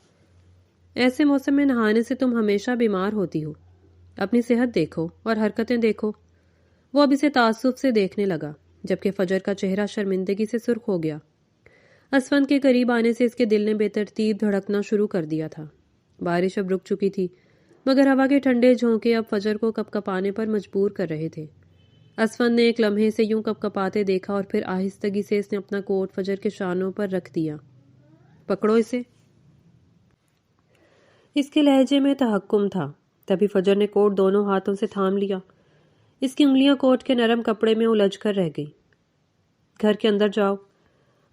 ایسے موسم میں نہانے سے تم ہمیشہ بیمار ہوتی ہو، اپنی صحت دیکھو اور حرکتیں دیکھو۔ وہ اب اسے تعصب سے دیکھنے لگا، جبکہ فجر کا چہرہ شرمندگی سے سرخ ہو گیا۔ اسفند کے قریب آنے سے اس کے دل نے بے ترتیب دھڑکنا شروع کر دیا تھا۔ بارش اب رک چکی تھی، مگر ہوا کے ٹھنڈے جھونکے اب فجر کو کپ کپانے پر مجبور کر رہے تھے۔ اسفند نے ایک لمحے سے یوں کپ کپاتے دیکھا، اور پھر آہستگی سے اس نے اپنا کوٹ فجر کے شانوں پر رکھ دیا۔ پکڑو اسے۔ اس کے لہجے میں تحکم تھا۔ تبھی فجر نے کوٹ دونوں ہاتھوں سے تھام لیا۔ اس کی انگلیاں کوٹ کے نرم کپڑے میں الجھ کر رہ گئی۔ گھر کے اندر جاؤ۔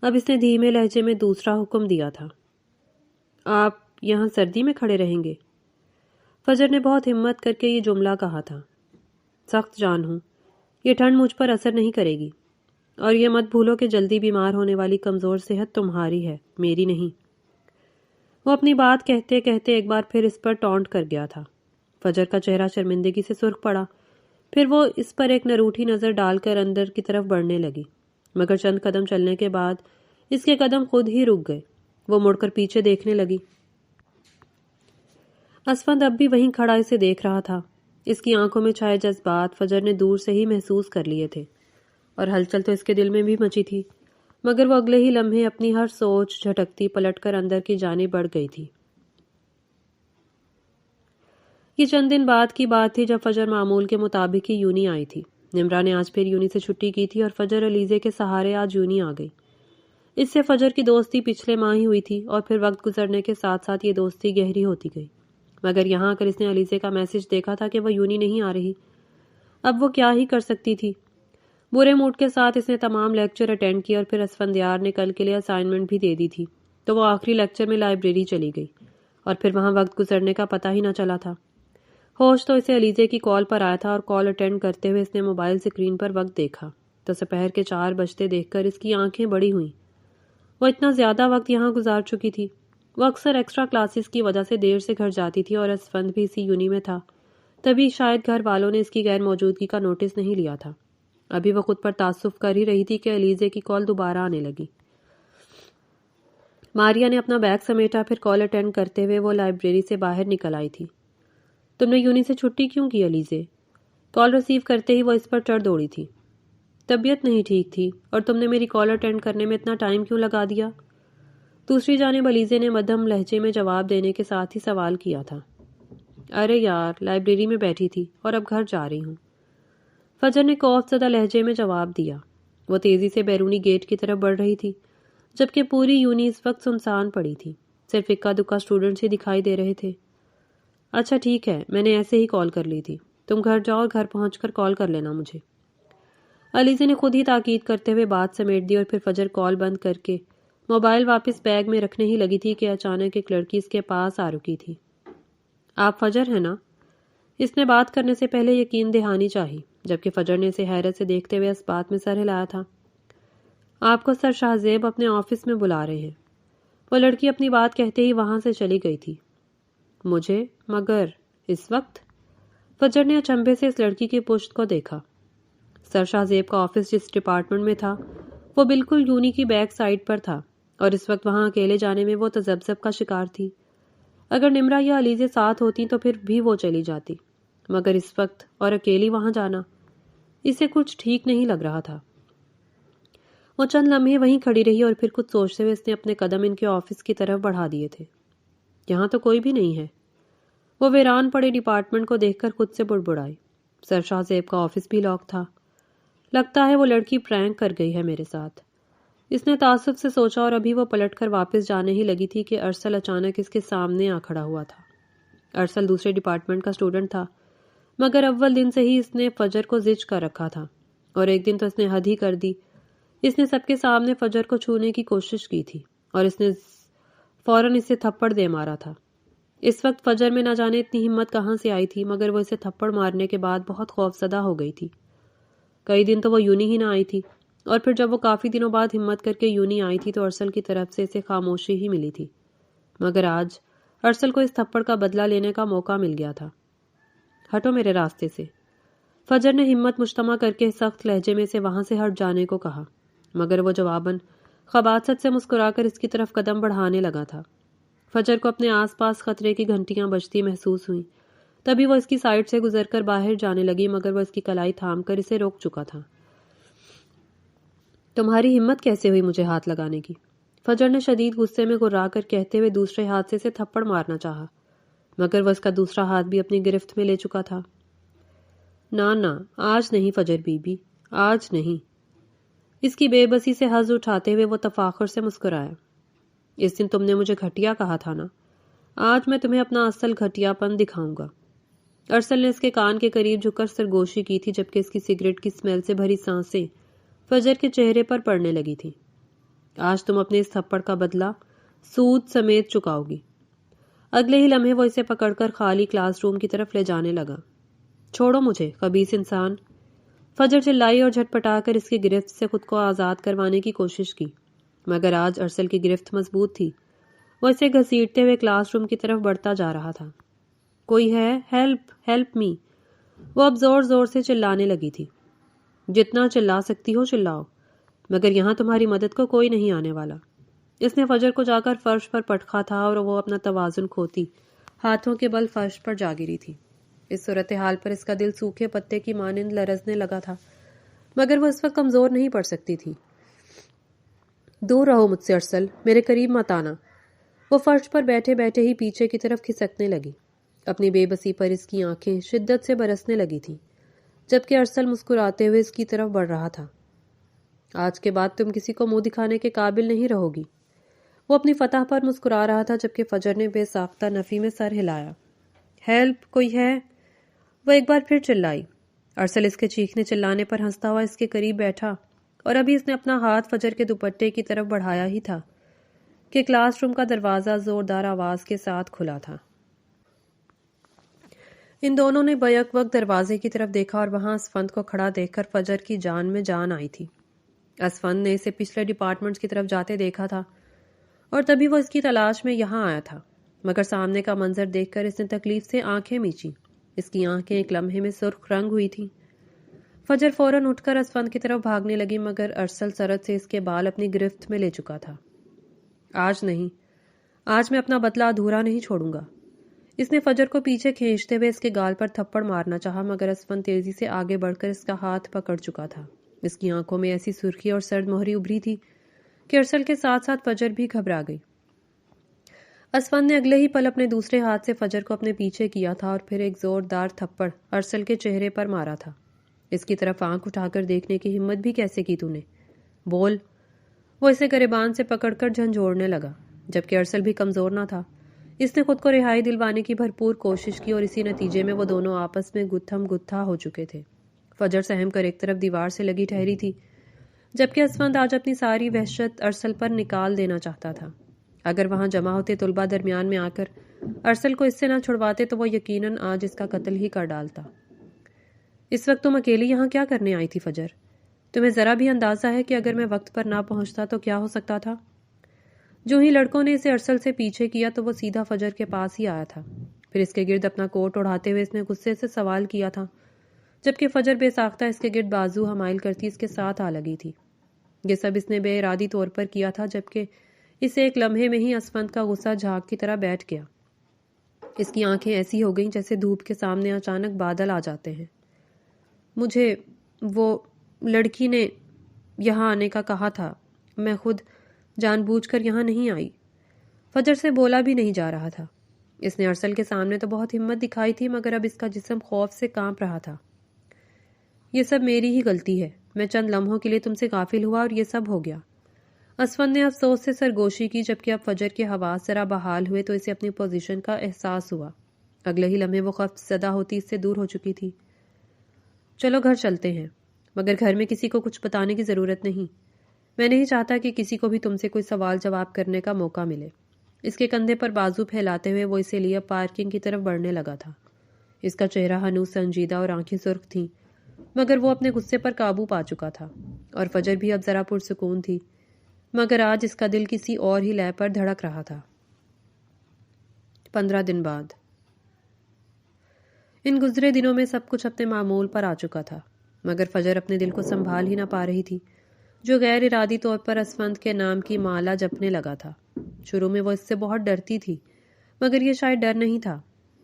اب اس نے دھیمے لہجے میں دوسرا حکم دیا تھا۔ آپ یہاں سردی میں کھڑے رہیں گے؟ فجر نے بہت ہمت کر کے یہ جملہ کہا تھا۔ سخت جان ہوں، یہ ٹھنڈ مجھ پر اثر نہیں کرے گی، اور یہ مت بھولو کہ جلدی بیمار ہونے والی کمزور صحت تمہاری ہے، میری نہیں۔ وہ اپنی بات کہتے کہتے ایک بار پھر اس پر ٹونٹ کر گیا تھا۔ فجر کا چہرہ شرمندگی سے سرخ پڑا، پھر وہ اس پر ایک نروٹھی نظر ڈال کر اندر کی طرف بڑھنے لگی، مگر چند قدم چلنے کے بعد اس کے قدم خود ہی رک گئے۔ وہ مڑ کر پیچھے دیکھنے لگی۔ اسفند اب بھی وہیں کھڑا اسے دیکھ رہا تھا۔ اس کی آنکھوں میں چھائے جذبات فجر نے دور سے ہی محسوس کر لیے تھے، اور ہلچل تو اس کے دل میں بھی مچی تھی، مگر وہ اگلے ہی لمحے اپنی ہر سوچ جھٹکتی پلٹ کر اندر کی جانب بڑھ گئی تھی۔ یہ چند دن بعد کی بات تھی جب فجر معمول کے مطابق ہی یونی آئی تھی۔ نمرا نے آج پھر یونی سے چھٹی کی تھی اور فجر علیزے کے سہارے آج یونی آ گئی۔ اس سے فجر کی دوستی پچھلے ماہ ہی ہوئی تھی، اور پھر وقت گزرنے کے ساتھ ساتھ یہ دوستی گہری ہوتی گئی، مگر یہاں کر اس نے علیزے کا میسج دیکھا تھا کہ وہ یونی نہیں آ رہی۔ اب وہ کیا ہی کر سکتی تھی؟ برے موڈ کے ساتھ اس نے تمام لیکچر اٹینڈ کیا، اور پھر اسفندیار نے کل کے لیے اسائنمنٹ بھی دے دی تھی، تو وہ آخری لیکچر میں لائبریری چلی گئی، اور پھر وہاں وقت گزرنے کا پتہ ہی نہ چلا تھا۔ ہوش تو اسے علیزے کی کال پر آیا تھا، اور کال اٹینڈ کرتے ہوئے اس نے موبائل اسکرین پر وقت دیکھا تو دوپہر کے 4 بجتے دیکھ کر اس کی آنکھیں بڑی ہوئیں۔ وہ اتنا زیادہ وقت یہاں گزار چکی تھی۔ وہ اکثر ایکسٹرا کلاسز کی وجہ سے دیر سے گھر جاتی تھی، اور اسفند بھی اسی یونی میں تھا، تبھی شاید گھر والوں نے اس کی غیر موجودگی کا نوٹس نہیں لیا تھا۔ ابھی وہ خود پر تعصب کر ہی رہی تھی کہ علیزے کی کال دوبارہ آنے لگی۔ ماریا نے اپنا بیگ سمیٹا، پھر کال اٹینڈ کرتے ہوئے وہ لائبریری سے باہر نکل آئی تھی۔ تم نے یونی سے چھٹی کیوں کی علیزے؟ کال ریسیو کرتے ہی وہ اس پر چڑھ دوڑی تھی۔ طبیعت نہیں ٹھیک تھی، اور تم نے میری کال اٹینڈ کرنے میں اتنا ٹائم کیوں لگا دیا؟ دوسری جانب علیزے نے مدھم لہجے میں جواب دینے کے ساتھ ہی سوال کیا تھا۔ ارے یار، لائبریری میں بیٹھی تھی اور اب گھر جا رہی ہوں، فجر نے خوف زدہ لہجے میں جواب دیا۔ وہ تیزی سے بیرونی گیٹ کی طرف بڑھ رہی تھی، جبکہ پوری یونی اس وقت سنسان پڑی تھی، صرف اکا دکا اسٹوڈنٹس ہی دکھائی دے رہے تھے۔ اچھا ٹھیک ہے، میں نے ایسے ہی کال کر لی تھی، تم گھر جاؤ اور گھر پہنچ کر کال کر لینا مجھے۔ علیزے نے خود ہی تاکید کرتے ہوئے بات سمیٹ دی، اور پھر فجر کال بند کر کے موبائل واپس بیگ میں رکھنے ہی لگی تھی کہ اچانک ایک لڑکی اس کے پاس آ رکی تھی۔ آپ فجر ہیں نا؟ اس نے بات کرنے سے پہلے یقین دہانی چاہی، جبکہ فجر نے اسے حیرت سے دیکھتے ہوئے اس بات میں سر ہلایا تھا۔ آپ کو سر شاہزیب اپنے آفس میں بلا رہے ہیں۔ وہ لڑکی اپنی بات کہتے ہی وہاں سے چلی گئی تھی۔ مجھے؟ مگر اس وقت؟ فجر نے اچنبھے سے اس لڑکی کی پشت کو دیکھا۔ سر شاہزیب کا آفس جس ڈپارٹمنٹ میں تھا وہ بالکل یونی کی بیک سائڈ پر تھا، اور اس وقت وہاں اکیلے جانے میں وہ تذبذب کا شکار تھی۔ اگر نمرا یا علیزے ساتھ ہوتی تو پھر بھی وہ چلی جاتی، مگر اس وقت اور اکیلی وہاں جانا اسے کچھ ٹھیک نہیں لگ رہا تھا۔ وہ چند لمحے وہیں کھڑی رہی، اور پھر کچھ سوچتے ہوئے اس نے اپنے قدم ان کے آفس کی طرف بڑھا دیے تھے۔ یہاں تو کوئی بھی نہیں ہے۔ وہ ویران پڑے ڈپارٹمنٹ کو دیکھ کر خود سے بڑبڑائی۔ سر شاہزیب کا آفس بھی لاک تھا۔ لگتا ہے وہ لڑکی پرینک کر گئی ہے میرے ساتھ، اس نے تعصب سے سوچا، اور ابھی وہ پلٹ کر واپس جانے ہی لگی تھی کہ ارسل اچانک اس کے سامنے آ کھڑا ہوا تھا۔ ارسل دوسرے ڈپارٹمنٹ کا اسٹوڈنٹ تھا، مگر اول دن سے ہی اس نے فجر کو زج کر رکھا تھا، اور ایک دن تو اس نے حد ہی کر دی۔ اس نے سب کے سامنے فجر کو چھونے کی کوشش کی تھی، اور اس نے فوراً اسے تھپڑ دے مارا تھا۔ اس وقت فجر میں نہ جانے اتنی ہمت کہاں سے آئی تھی، مگر وہ اسے تھپڑ مارنے کے بعد بہت خوفزدہ ہو گئی تھی۔ کئی دن تو وہ یونی ہی نہ آئی تھی، اور پھر جب وہ کافی دنوں بعد ہمت کر کے یونی آئی تھی تو ارسل کی طرف سے اسے خاموشی ہی ملی تھی، مگر آج ارسل کو اس تھپڑ کا بدلہ لینے کا موقع مل گیا تھا۔ ہٹو میرے راستے سے، فجر نے ہمت مجتمع کر کے سخت لہجے میں سے وہاں سے ہٹ جانے کو کہا، مگر وہ جواباً خباثت سے مسکرا کر اس کی طرف قدم بڑھانے لگا تھا۔ فجر کو اپنے آس پاس خطرے کی گھنٹیاں بجتی محسوس ہوئیں، تبھی وہ اس کی سائڈ سے گزر کر باہر جانے لگی، مگر وہ اس کی کلائی تھام کر اسے روک چکا تھا۔ تمہاری ہمت کیسے ہوئی مجھے ہاتھ لگانے کی؟ فجر نے شدید غصے میں گرا کر کہتے ہوئے دوسرے ہاتھ سے اسے تھپڑ مارنا چاہا، مگر وہ اس کا دوسرا ہاتھ بھی اپنی گرفت میں لے چکا تھا۔ نہ آج نہیں فجر بی بی، آج نہیں۔ اس کی بے بسی سے حظ اٹھاتے ہوئے وہ تفاخر سے مسکرایا۔ اس دن تم نے مجھے گھٹیا کہا تھا نا، آج میں تمہیں اپنا اصل گھٹیا پن دکھاؤں گا۔ ارسل نے اس کے کان کے قریب جھک کر سرگوشی کی تھی، جبکہ اس کی سگریٹ کی سمیل سے بھری سانسیں فجر کے چہرے پر پڑنے لگی تھی۔ آج تم اپنے اس تھپڑ کا بدلہ سود سمیت چکاؤ گی۔ اگلے ہی لمحے وہ اسے پکڑ کر خالی کلاس روم کی طرف لے جانے لگا۔ چھوڑو مجھے، خبیث انسان! فجر چلائی اور جھٹپٹا کر اس کی گرفت سے خود کو آزاد کروانے کی کوشش کی، مگر آج ارسل کی گرفت مضبوط تھی۔ وہ اسے گھسیٹتے ہوئے کلاس روم کی طرف بڑھتا جا رہا تھا۔ کوئی ہے؟ Help, help me! وہ اب زور زور سے چلانے لگی تھی۔ جتنا چلا سکتی ہو چلاؤ، مگر یہاں تمہاری مدد کو کوئی نہیں آنے والا۔ اس نے فجر کو جا کر فرش پر پٹکا تھا اور وہ اپنا توازن کھوتی ہاتھوں کے بل فرش پر جا گری تھی۔ اس صورتحال پر اس کا دل سوکھے پتے کی مانند لرزنے لگا تھا، مگر وہ اس وقت کمزور نہیں پڑ سکتی تھی۔ دور رہو مجھ سے ارسل، میرے قریب مت آنا۔ وہ فرش پر بیٹھے بیٹھے ہی پیچھے کی طرف کھسکنے لگی۔ اپنی بے بسی پر اس کی آنکھیں شدت سے برسنے لگی تھیں، جبکہ ارسل مسکراتے ہوئے اس کی طرف بڑھ رہا تھا۔ آج کے بعد تم کسی کو منہ دکھانے کے قابل نہیں رہو گی۔ وہ اپنی فتح پر مسکرا رہا تھا جبکہ فجر نے بے ساختہ نفی میں سر ہلایا۔ ہیلپ، کوئی ہے؟ وہ ایک بار پھر چلائی۔ ارسل اس کے چیخنے چلانے پر ہنستا ہوا اس کے قریب بیٹھا، اور ابھی اس نے اپنا ہاتھ فجر کے دوپٹے کی طرف بڑھایا ہی تھا کہ کلاس روم کا دروازہ زوردار آواز کے ساتھ کھلا تھا۔ ان دونوں نے بیک وقت دروازے کی طرف دیکھا اور وہاں اسفند کو کھڑا دیکھ کر فجر کی جان میں جان آئی تھی۔ اسفند نے اسے پچھلے ڈپارٹمنٹس کی طرف جاتے دیکھا تھا اور تبھی وہ اس کی تلاش میں یہاں آیا تھا، مگر سامنے کا منظر دیکھ کر اس نے تکلیف سے آنکھیں میچی۔ اس کی آنکھیں ایک لمحے میں سرخ رنگ ہوئی تھیں۔ فجر فوراً اٹھ کر اسفند کی طرف بھاگنے لگی، مگر ارسل سرد سے اس کے بال اپنی گرفت میں لے چکا تھا۔ آج نہیں، آج میں اپنا بدلہ ادھورا نہیں چھوڑوں گا۔ اس نے فجر کو پیچھے کھینچتے ہوئے اس کے گال پر تھپڑ مارنا چاہا، مگر اسفند تیزی سے آگے بڑھ کر اس کا ہاتھ پکڑ چکا تھا۔ اس کی آنکھوں میں ایسی سرخی اور سرد مہری ابھری تھی کہ ارسل کے ساتھ ساتھ فجر بھی گھبرا گئی۔ اسفند نے اگلے ہی پل اپنے دوسرے ہاتھ سے فجر کو اپنے پیچھے کیا تھا اور پھر ایک زوردار تھپڑ ارسل کے چہرے پر مارا تھا۔ اس کی طرف آنکھ اٹھا کر دیکھنے کی ہمت بھی کیسے کی تو نے؟ بول! وہ اسے گریبان سے پکڑ کر جھنجھوڑنے لگا، جبکہ ارسل بھی کمزور نہ تھا۔ اس نے خود کو رہائی دلوانے کی بھرپور کوشش کی اور اسی نتیجے میں وہ دونوں آپس میں گتھم گتھا ہو چکے تھے۔ فجر سہم کر ایک طرف دیوار سے لگی ٹھہری تھی، جبکہ اسفند آج اپنی ساری وحشت ارسل پر نکال دینا چاہتا تھا۔ اگر وہاں جمع ہوتے طلباء درمیان میں آ کر ارسل کو اس سے نہ چھڑواتے تو وہ یقیناً آج اس کا قتل ہی کر ڈالتا۔ اس وقت تم اکیلی یہاں کیا کرنے آئی تھی فجر؟ تمہیں ذرا بھی اندازہ ہے کہ اگر میں وقت پر نہ پہنچتا تو کیا ہو سکتا تھا؟ جو ہی لڑکوں نے اسے ارسل سے پیچھے کیا تو وہ سیدھا فجر کے پاس ہی آیا تھا۔ پھر اس کے گرد اپنا کوٹ اڑاتے ہوئے اس نے غصے سے سوال کیا تھا، جبکہ فجر بے ساختہ اس کے گرد بازو حمائل کرتی اس کے ساتھ آ لگی تھی۔ یہ سب اس نے بے ارادی طور پر کیا تھا، جبکہ اسے ایک لمحے میں ہی اسفند کا غصہ جھاگ کی طرح بیٹھ گیا۔ اس کی آنکھیں ایسی ہو گئیں جیسے دھوپ کے سامنے اچانک بادل آ جاتے ہیں۔ مجھے وہ لڑکی نے یہاں آنے کا کہا تھا، میں خود جان بوجھ کر یہاں نہیں آئی۔ فجر سے بولا بھی نہیں جا رہا تھا۔ اس نے ارسل کے سامنے تو بہت ہمت دکھائی تھی، مگر اب اس کا جسم خوف سے کانپ رہا تھا۔ یہ سب میری ہی غلطی ہے، میں چند لمحوں کے لیے تم سے غافل ہوا اور یہ سب ہو گیا۔ اسفند نے افسوس سے سرگوشی کی، جبکہ اب فجر کے حواس ذرا بحال ہوئے تو اسے اپنی پوزیشن کا احساس ہوا۔ اگلے ہی لمحے وہ خوف زدہ ہوتی اس سے دور ہو چکی تھی۔ چلو گھر چلتے ہیں، مگر گھر میں کسی کو کچھ بتانے کی ضرورت نہیں۔ میں نہیں چاہتا کہ کسی کو بھی تم سے کوئی سوال جواب کرنے کا موقع ملے۔ اس کے کندھے پر بازو پھیلاتے ہوئے وہ اسے لیے پارکنگ کی طرف بڑھنے لگا تھا۔ اس کا چہرہ ہنوز سنجیدہ اور آنکھیں سرخ تھیں، مگر وہ اپنے غصے پر قابو پا چکا تھا، اور فجر بھی اب ذرا پرسکون تھی، مگر آج اس کا دل کسی اور ہی لے پر دھڑک رہا تھا۔ 15 دن بعد ان گزرے دنوں میں سب کچھ اپنے معمول پر آ چکا تھا، مگر فجر اپنے دل کو سنبھال ہی نہ پا رہی تھی، جو غیر ارادی طور پر اسفند کے نام کی مالا جپنے لگا تھا۔ شروع میں وہ اس سے بہت ڈرتی تھی، مگر یہ شاید ڈر نہیں تھا،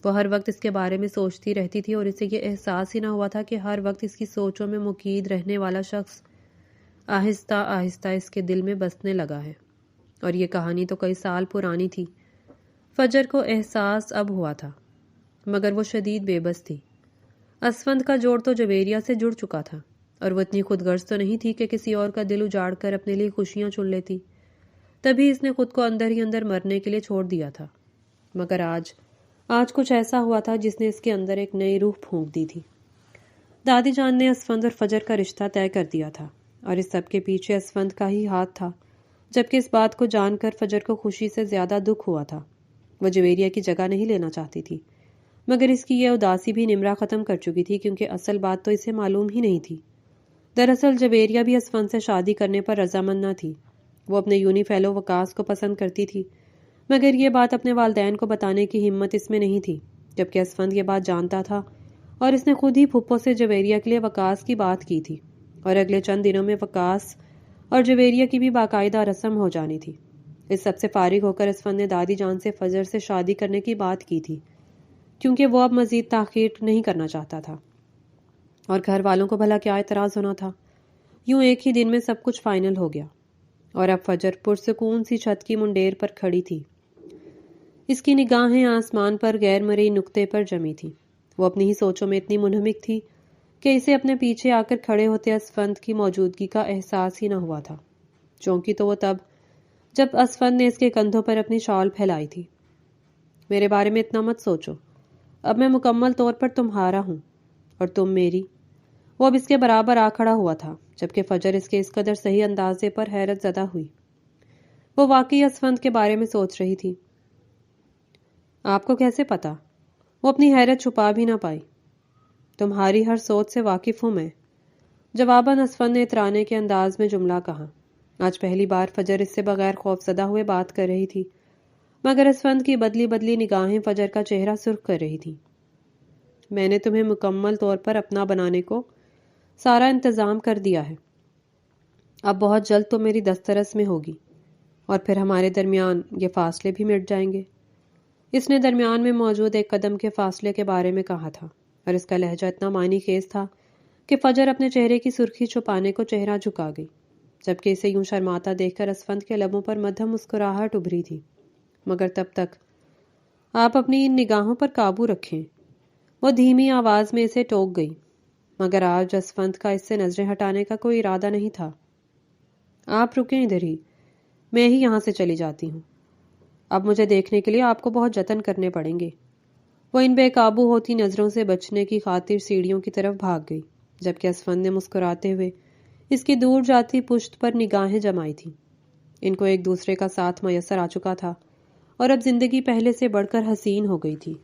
وہ ہر وقت اس کے بارے میں سوچتی رہتی تھی اور اسے یہ احساس ہی نہ ہوا تھا کہ ہر وقت اس کی سوچوں میں مقید رہنے والا شخص آہستہ آہستہ اس کے دل میں بسنے لگا ہے، اور یہ کہانی تو کئی سال پرانی تھی۔ فجر کو احساس اب ہوا تھا، مگر وہ شدید بے بس تھی۔ اسفند کا جوڑ تو جویریہ سے جڑ چکا تھا، اور وہ اتنی خود غرض تو نہیں تھی کہ کسی اور کا دل اجاڑ کر اپنے لیے خوشیاں چن لیتی۔ تبھی اس نے خود کو اندر ہی اندر مرنے کے لیے چھوڑ دیا تھا، مگر آج کچھ ایسا ہوا تھا جس نے اس کے اندر ایک نئی روح پھونک دی تھی۔ دادی جان نے اسفند اور فجر کا رشتہ طے کر دیا تھا۔ اور اس سب کے پیچھے اسفند کا ہی ہاتھ تھا، جبکہ اس بات کو جان کر فجر کو خوشی سے زیادہ دکھ ہوا تھا۔ وہ جویریہ کی جگہ نہیں لینا چاہتی تھی، مگر اس کی یہ اداسی بھی نمرہ ختم کر چکی تھی، کیونکہ اصل بات تو اسے معلوم ہی نہیں تھی۔ دراصل جویریہ بھی اسفند سے شادی کرنے پر رضامند نہ تھی۔ وہ اپنے یونی فیلو وکاس کو پسند کرتی تھی، مگر یہ بات اپنے والدین کو بتانے کی ہمت اس میں نہیں تھی، جبکہ اسفند یہ بات جانتا تھا، اور اس نے خود ہی پھپھو سے جویریہ کے لیے وکاس کی بات کی تھی، اور اگلے چند دنوں میں وکاس اور جویریہ کی بھی باقاعدہ رسم ہو جانی تھی۔ اس سب سے فارغ ہو کر اسفند نے دادی جان سے فجر سے شادی کرنے کی بات کی تھی، کیونکہ وہ اب مزید تاخیر نہیں کرنا چاہتا تھا، اور گھر والوں کو بھلا کیا اعتراض ہونا تھا۔ یوں ایک ہی دن میں سب کچھ فائنل ہو گیا، اور اب فجر پرسکون سی چھت کی منڈیر پر کھڑی تھی۔ اس کی نگاہیں آسمان پر غیر مرئی نقطے پر جمی تھی۔ وہ اپنی ہی سوچوں میں اتنی منہمک تھی کہ اسے اپنے پیچھے آ کر کھڑے ہوتے اسفند کی موجودگی کا احساس ہی نہ ہوا تھا۔ چونکی تو وہ تب جب اسفند نے اس کے کندھوں پر اپنی شال پھیلائی تھی۔ میرے بارے میں اتنا مت سوچو، اب میں مکمل طور پر تمہارا ہوں اور تم میری۔ وہ اب اس کے برابر آ کھڑا ہوا تھا، جبکہ فجر اس کے اس قدر صحیح اندازے پر حیرت زدہ ہوئی۔ وہ واقعی اسفند کے بارے میں سوچ رہی تھی۔ آپ کو کیسے پتا؟ وہ اپنی حیرت چھپا بھی نہ پائی۔ تمہاری ہر سوچ سے واقف ہوں میں، جواباً اسفند نے اترانے کے انداز میں جملہ کہا۔ آج پہلی بار فجر اس سے بغیر خوف زدہ ہوئے بات کر رہی تھی، مگر اسفند کی بدلی بدلی نگاہیں فجر کا چہرہ سرخ کر رہی تھی۔ میں نے تمہیں مکمل طور پر اپنا بنانے کو سارا انتظام کر دیا ہے۔ اب بہت جلد تو میری دسترس میں ہوگی، اور پھر ہمارے درمیان یہ فاصلے بھی مٹ جائیں گے۔ اس نے درمیان میں موجود ایک قدم کے فاصلے کے بارے میں کہا تھا، اور اس کا لہجہ اتنا معنی خیز تھا کہ فجر اپنے چہرے کی سرخی چھپانے کو چہرہ جھکا گئی، جبکہ اسے یوں شرماتا دیکھ کر اسفند کے لبوں پر مدھم مسکراہٹ ابھری تھی۔ مگر تب تک آپ اپنی ان نگاہوں پر قابو رکھیں، وہ دھیمی آواز میں اسے ٹوک گئی، مگر آج اسفند کا اس سے نظریں ہٹانے کا کوئی ارادہ نہیں تھا۔ آپ رکیں ادھر ہی، میں ہی یہاں سے چلی جاتی ہوں۔ اب مجھے دیکھنے کے لیے آپ کو بہت جتن کرنے پڑیں گے۔ وہ ان بے قابو ہوتی نظروں سے بچنے کی خاطر سیڑھیوں کی طرف بھاگ گئی، جبکہ اسفند نے مسکراتے ہوئے اس کی دور جاتی پشت پر نگاہیں جمائی تھیں۔ ان کو ایک دوسرے کا ساتھ میسر آ چکا تھا، اور اب زندگی پہلے سے بڑھ کر حسین ہو گئی تھی۔